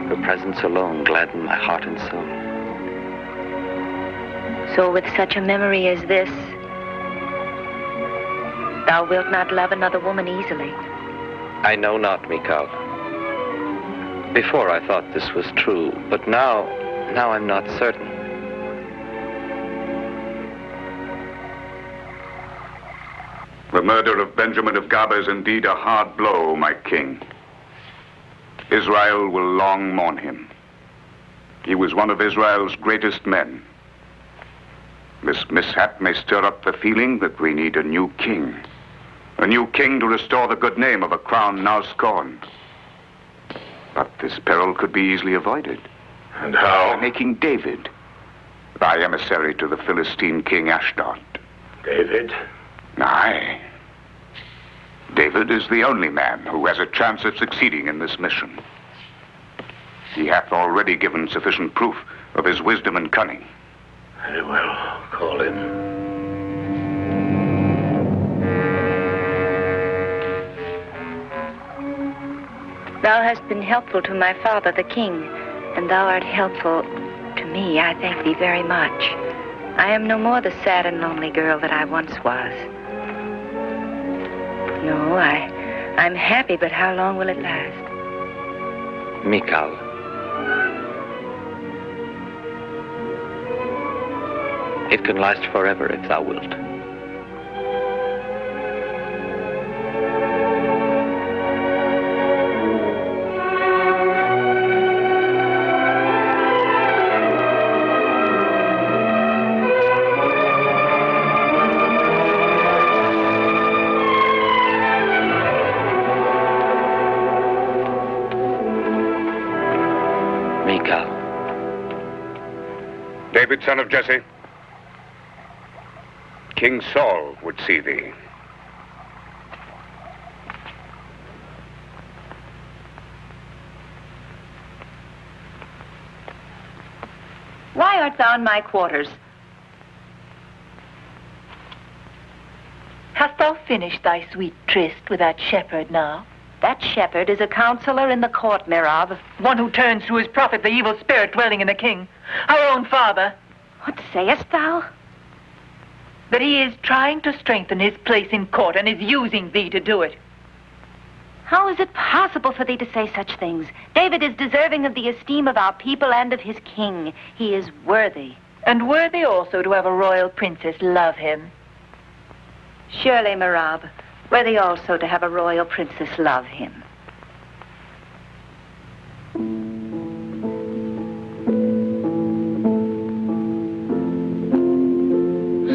Her presence alone gladdened my heart and soul. So with such a memory as this, thou wilt not love another woman easily. I know not, Mikal. Before I thought this was true, but now I'm not certain. The murder of Benjamin of Gaba is indeed a hard blow, my king. Israel will long mourn him. He was one of Israel's greatest men. This mishap may stir up the feeling that we need a new king. A new king to restore the good name of a crown now scorned. But this peril could be easily avoided. And how? By making David thy emissary to the Philistine king Ashdod. David? Aye. David is the only man who has a chance of succeeding in this mission. He hath already given sufficient proof of his wisdom and cunning. Very well. Call him. Thou hast been helpful to my father, the king, and thou art helpful to me. I thank thee very much. I am no more the sad and lonely girl that I once was. No, I'm happy, but how long will it last? Mikal. It can last forever if thou wilt. Mikal. David, son of Jesse. King Saul would see thee. Why art thou in my quarters? Hast thou finished thy sweet tryst with that shepherd now? That shepherd is a counselor in the court, Merab. One who turns to his prophet the evil spirit dwelling in the king, our own father. What sayest thou? That he is trying to strengthen his place in court and is using thee to do it. How is it possible for thee to say such things? David is deserving of the esteem of our people and of his king. He is worthy. And worthy also to have a royal princess love him. Surely, Merab, worthy also to have a royal princess love him.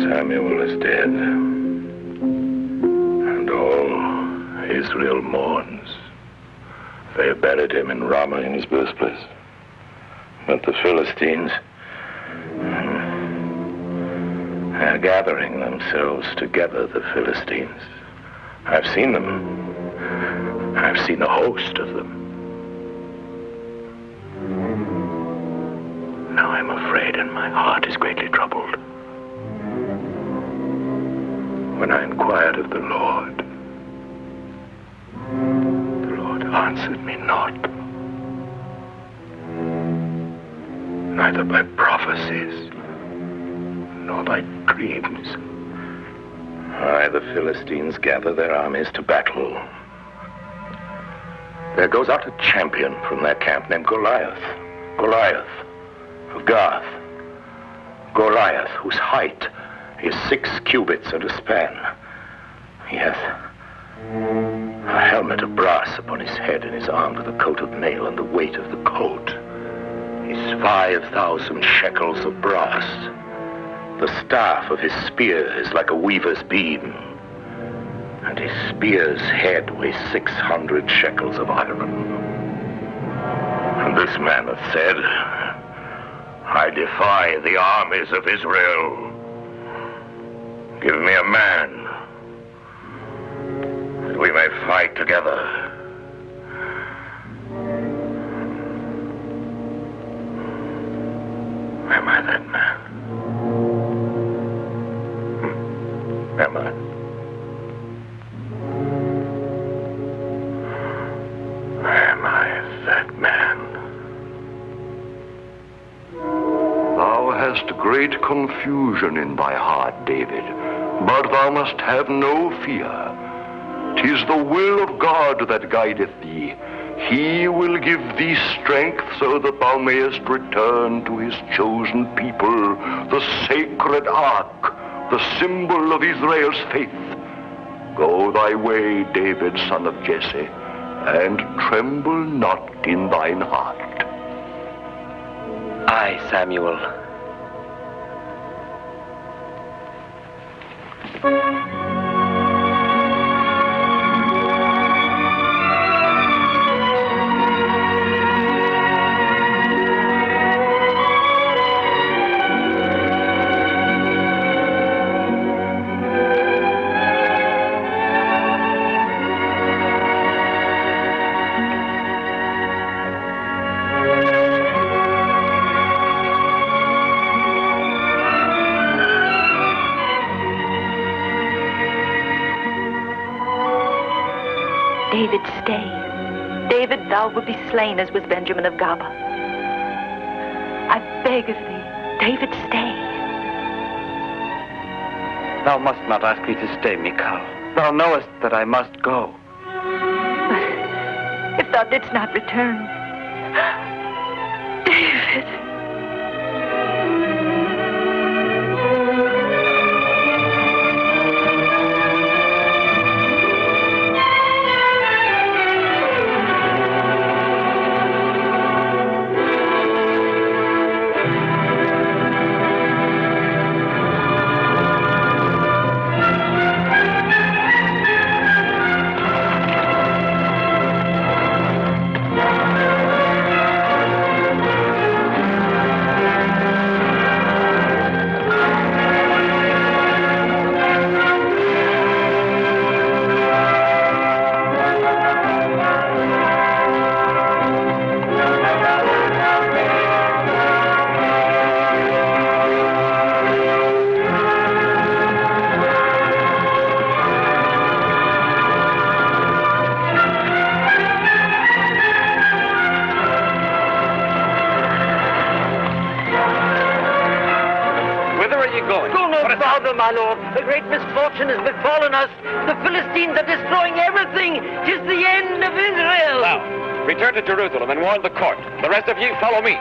Samuel is dead. him in Ramah in his birthplace. But the Philistines are gathering themselves together, the Philistines. I've seen them. I've seen a host of them. Now I'm afraid and my heart is greatly troubled. When I inquired of the Lord answered me not. Neither by prophecies, nor by dreams. Aye, the Philistines gather their armies to battle. There goes out a champion from their camp named Goliath. Goliath of Gath. Goliath, whose height is 6 cubits and a span. He hath a helmet of brass upon his head, and is armed with a coat of mail, and the weight of the coat is 5,000 shekels of brass. The staff of his spear is like a weaver's beam, and his spear's head weighs 600 shekels of iron. And this man hath said, I defy the armies of Israel. Give me a man, that we may fight together. Am I that man? Am I? Am I that man? Thou hast great confusion in thy heart, David, but thou must have no fear. 'Tis the will of God that guideth thee. He will give thee strength so that thou mayest return to his chosen people, the sacred ark, the symbol of Israel's faith. Go thy way, David, son of Jesse, and tremble not in thine heart. Aye, Samuel. David, stay. David, thou wilt be slain as was Benjamin of Gaba. I beg of thee, David, stay. Thou must not ask me to stay, Michal. Thou knowest that I must go. But if thou didst not return, David. My lord, a great misfortune has befallen us. The Philistines are destroying everything. 'Tis the end of Israel. Now, return to Jerusalem and warn the court. The rest of you, follow me.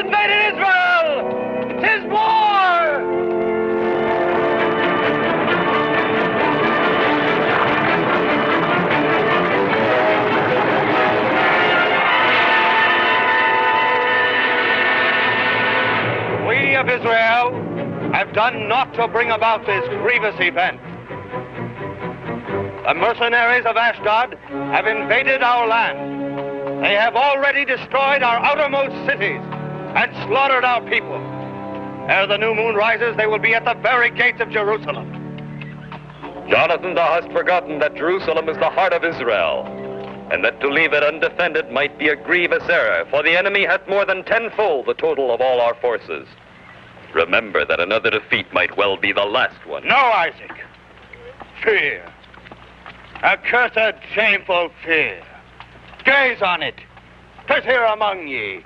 invaded Israel! 'Tis war! We of Israel have done naught to bring about this grievous event. The mercenaries of Ashdod have invaded our land. They have already destroyed our outermost cities and slaughtered our people. Ere the new moon rises, they will be at the very gates of Jerusalem. Jonathan, thou hast forgotten that Jerusalem is the heart of Israel, and that to leave it undefended might be a grievous error, for the enemy hath more than tenfold the total of all our forces. Remember that another defeat might well be the last one. No, Isaac. Fear. Accursed, shameful fear. Gaze on it. 'Tis here among ye.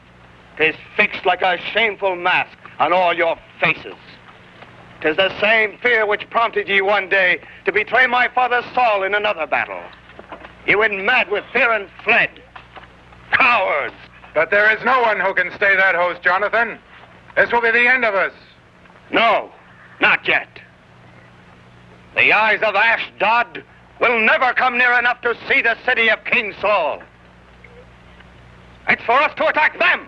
'Tis fixed like a shameful mask on all your faces. 'Tis the same fear which prompted ye one day to betray my father Saul in another battle. Ye went mad with fear and fled. Cowards! But there is no one who can stay that host, Jonathan. This will be the end of us. No, not yet. The eyes of Ashdod will never come near enough to see the city of King Saul. It's for us to attack them.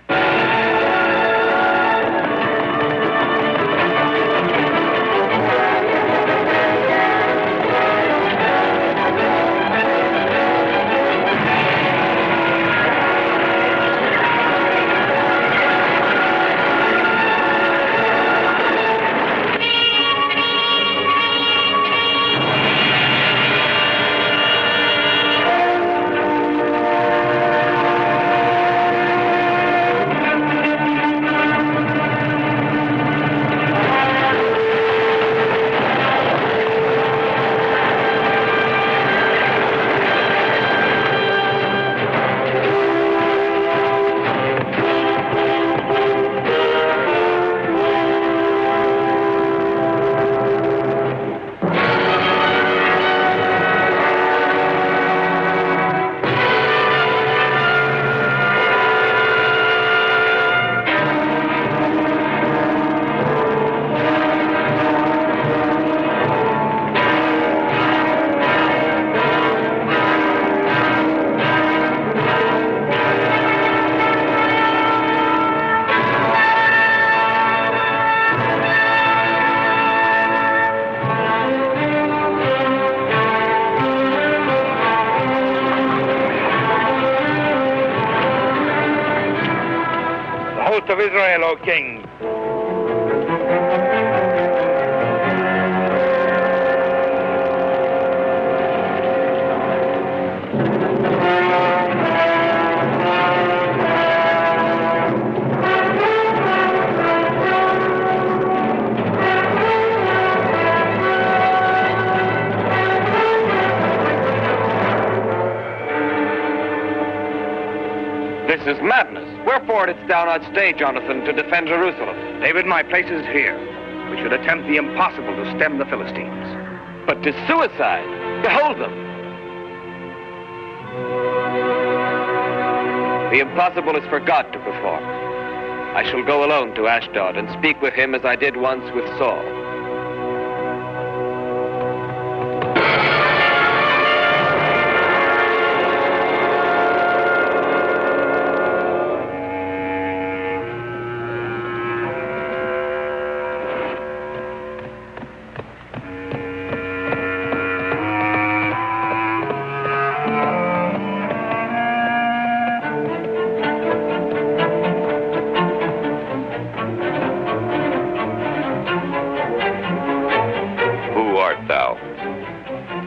Of Israel, O king. This is madness. Wherefore didst thou not stay, Jonathan, to defend Jerusalem? David, my place is here. We should attempt the impossible to stem the Philistines. But 'tis suicide. Behold them. The impossible is for God to perform. I shall go alone to Ashdod and speak with him as I did once with Saul.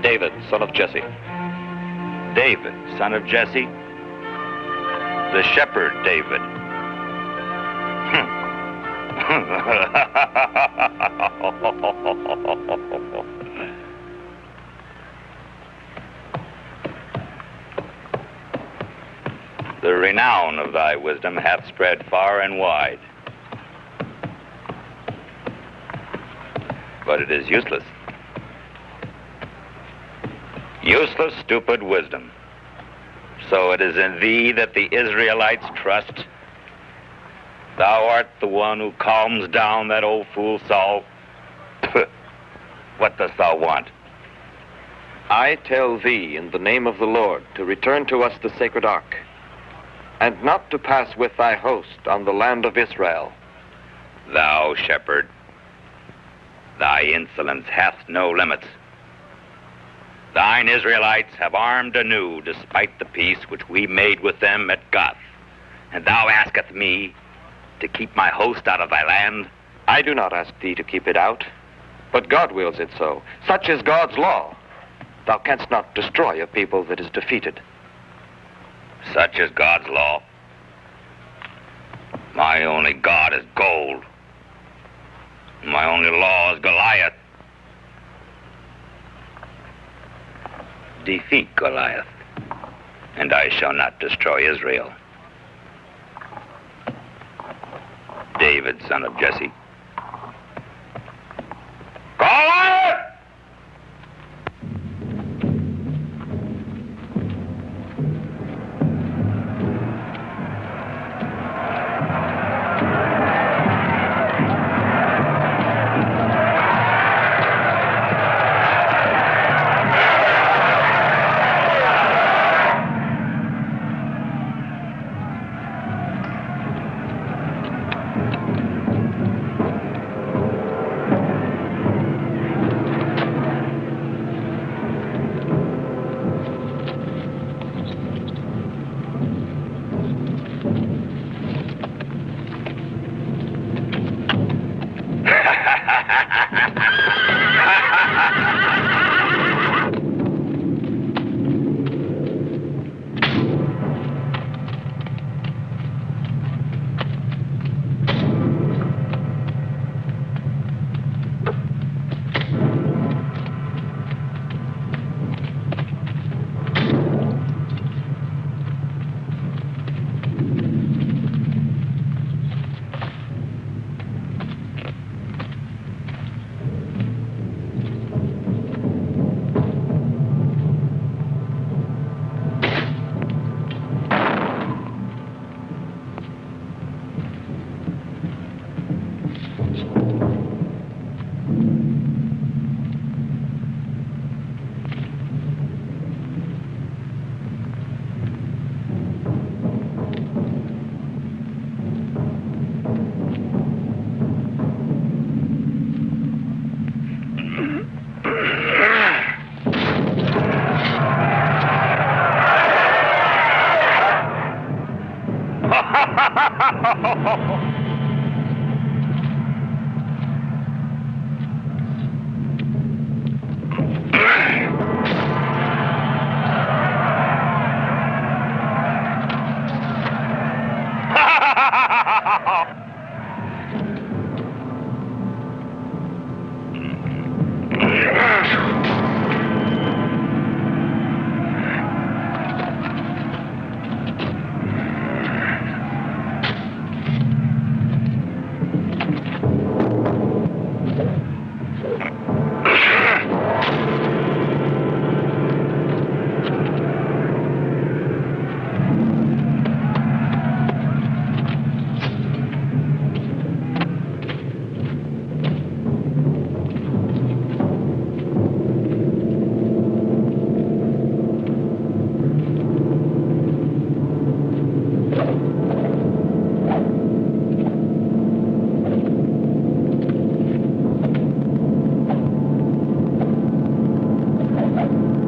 David, son of Jesse. David, son of Jesse? The shepherd David. The renown of thy wisdom hath spread far and wide. But it is useless. Useless, stupid wisdom. So it is in thee that the Israelites trust. Thou art the one who calms down that old fool Saul. What dost thou want? I tell thee in the name of the Lord to return to us the sacred ark, and not to pass with thy host on the land of Israel. Thou, shepherd, thy insolence hath no limits. Thine Israelites have armed anew despite the peace which we made with them at Gath. And thou askest me to keep my host out of thy land? I do not ask thee to keep it out, but God wills it so. Such is God's law. Thou canst not destroy a people that is defeated. Such is God's law. My only God is gold. My only law is Goliath. Defeat Goliath, and I shall not destroy Israel. David, son of Jesse. Goliath!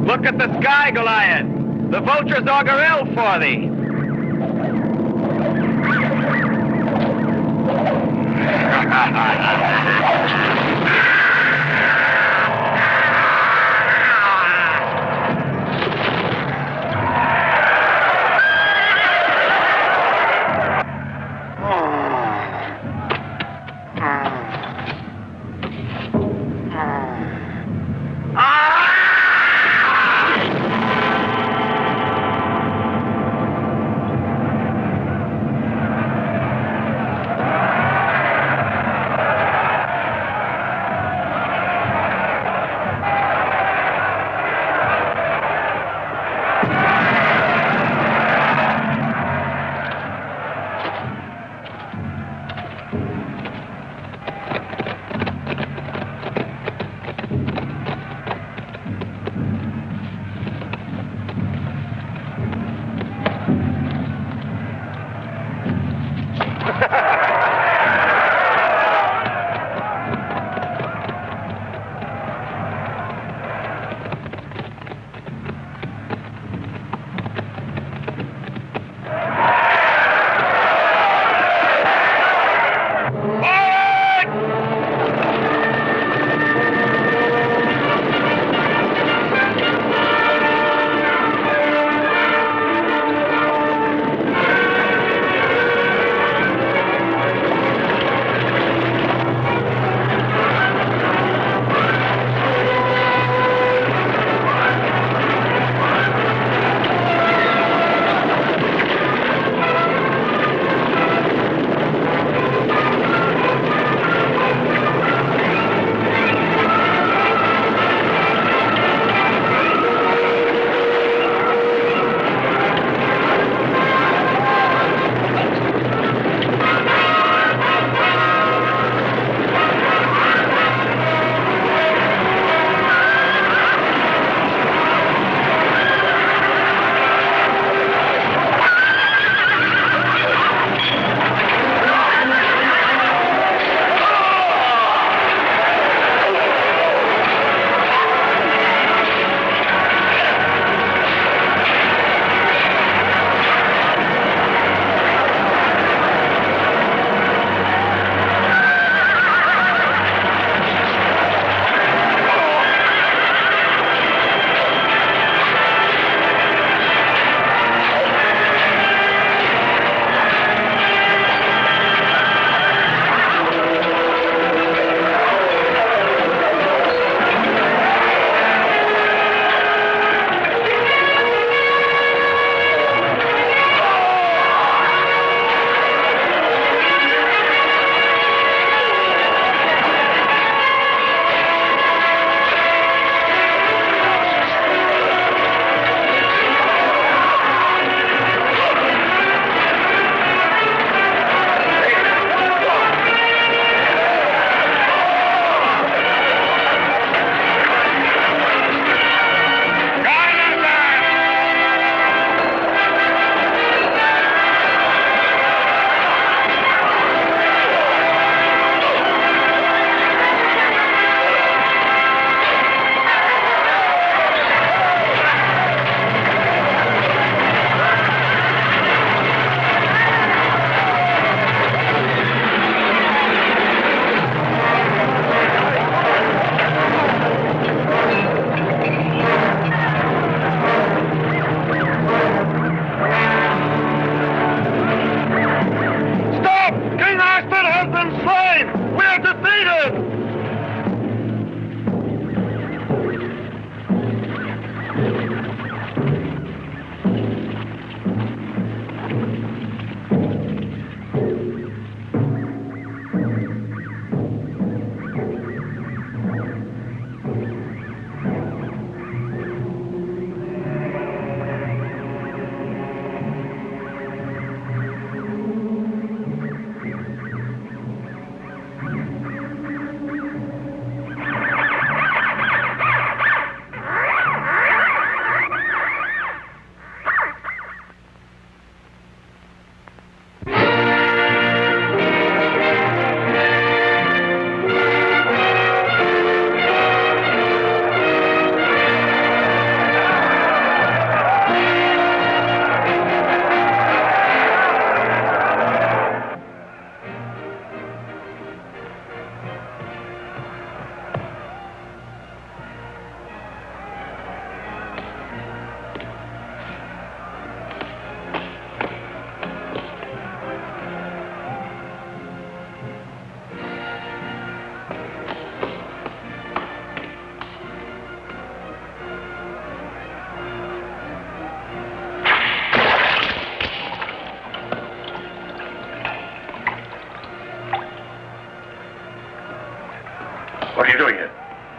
Look at the sky, Goliath. The vultures augur ill for thee.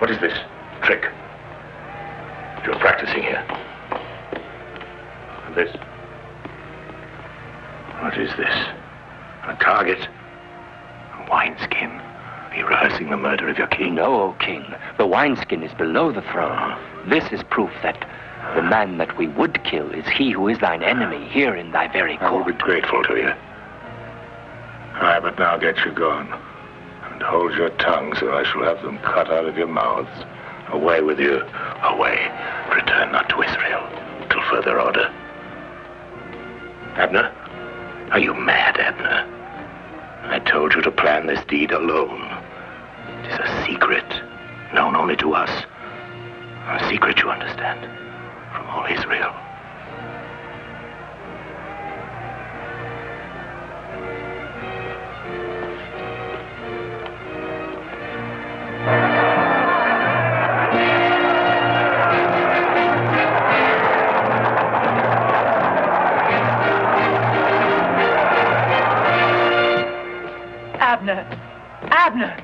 What is this? Trick? You're practicing here. And this? What is this? A target? A wineskin? Are you rehearsing the murder of your king? No, O king. The wineskin is below the throne. This is proof that the man that we would kill is he who is thine enemy here in thy very court. I will be grateful to you. Aye, but now get you gone. And hold your tongues, or I shall have them cut out of your mouths. Away with you. Away. Return not to Israel till further order. Abner? Are you mad, Abner? I told you to plan this deed alone. It is a secret, known only to us. A secret, you understand, from all Israel. Abner,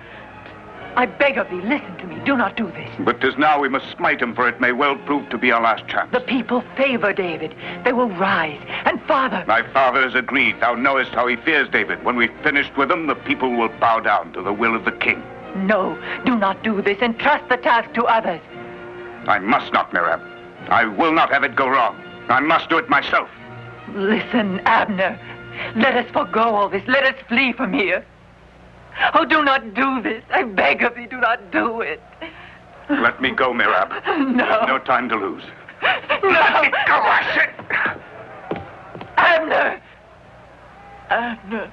I beg of thee, listen to me. Do not do this. But 'tis now we must smite him, for it may well prove to be our last chance. The people favor David. They will rise. And father... Thy father has agreed. Thou knowest how he fears David. When we've finished with him, the people will bow down to the will of the king. No, do not do this. Entrust the task to others. I must not, Merab. I will not have it go wrong. I must do it myself. Listen, Abner. Let us forego all this. Let us flee from here. Oh, do not do this. I beg of thee, do not do it. Let me go, Merab. No. We have no time to lose. No. Let me go, I said. Abner. Abner.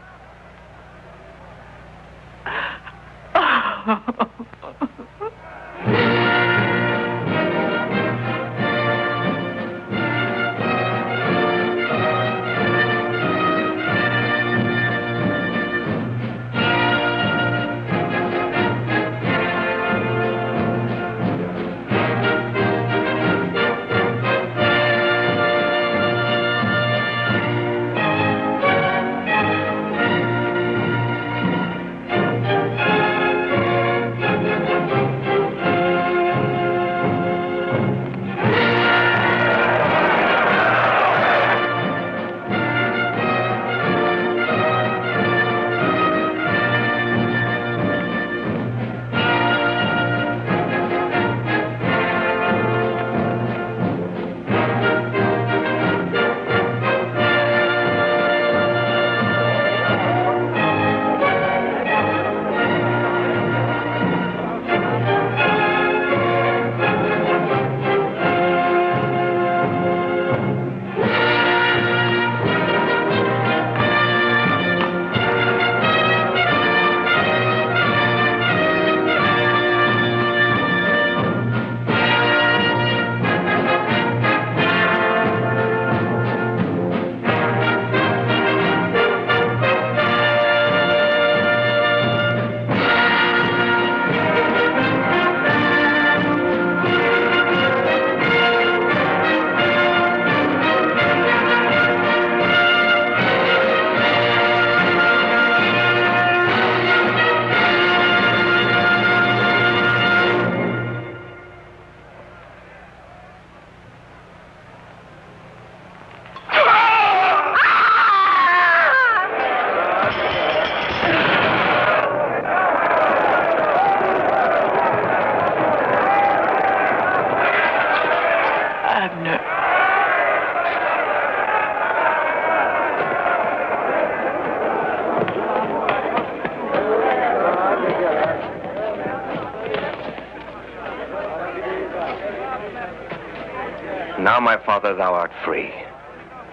Now, my father, thou art free.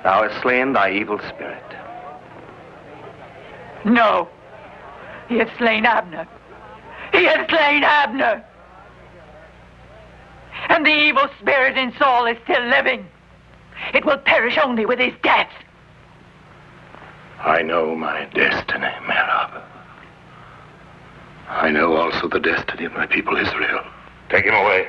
Thou hast slain thy evil spirit. No. He has slain Abner. He has slain Abner. And the evil spirit in Saul is still living. It will perish only with his death. I know my destiny, Merab. I know also the destiny of my people Israel. Take him away.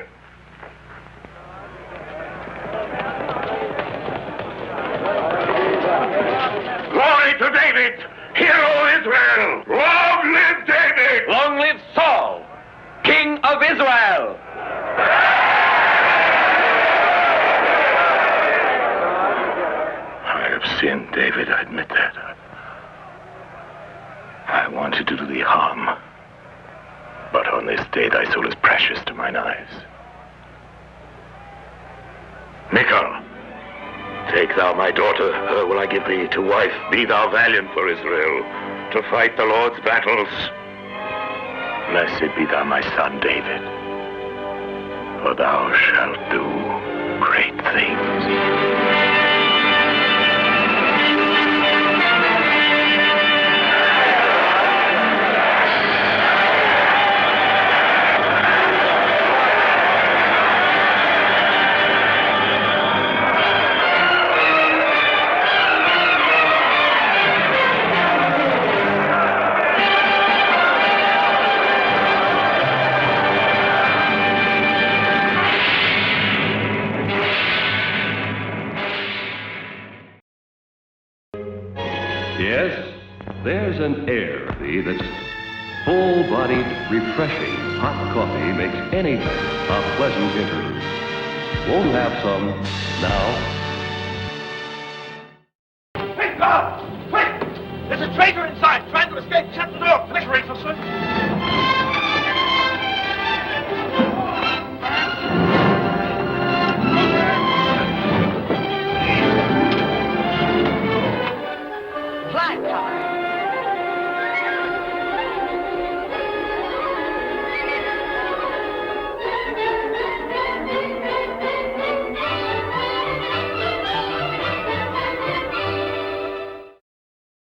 Glory to David! Hear, O Israel! Long live David! Long live Saul, King of Israel! I have sinned, David, I admit that. I wanted to do thee harm. But on this day thy soul is precious to mine eyes. Michal, take thou my daughter, her will I give thee to wife. Be thou valiant for Israel, to fight the Lord's battles. Blessed be thou my son, David, for thou shalt do great things. Yes, there's an air that's full-bodied, refreshing. Hot coffee makes anything a pleasant interlude. Won't you have some now?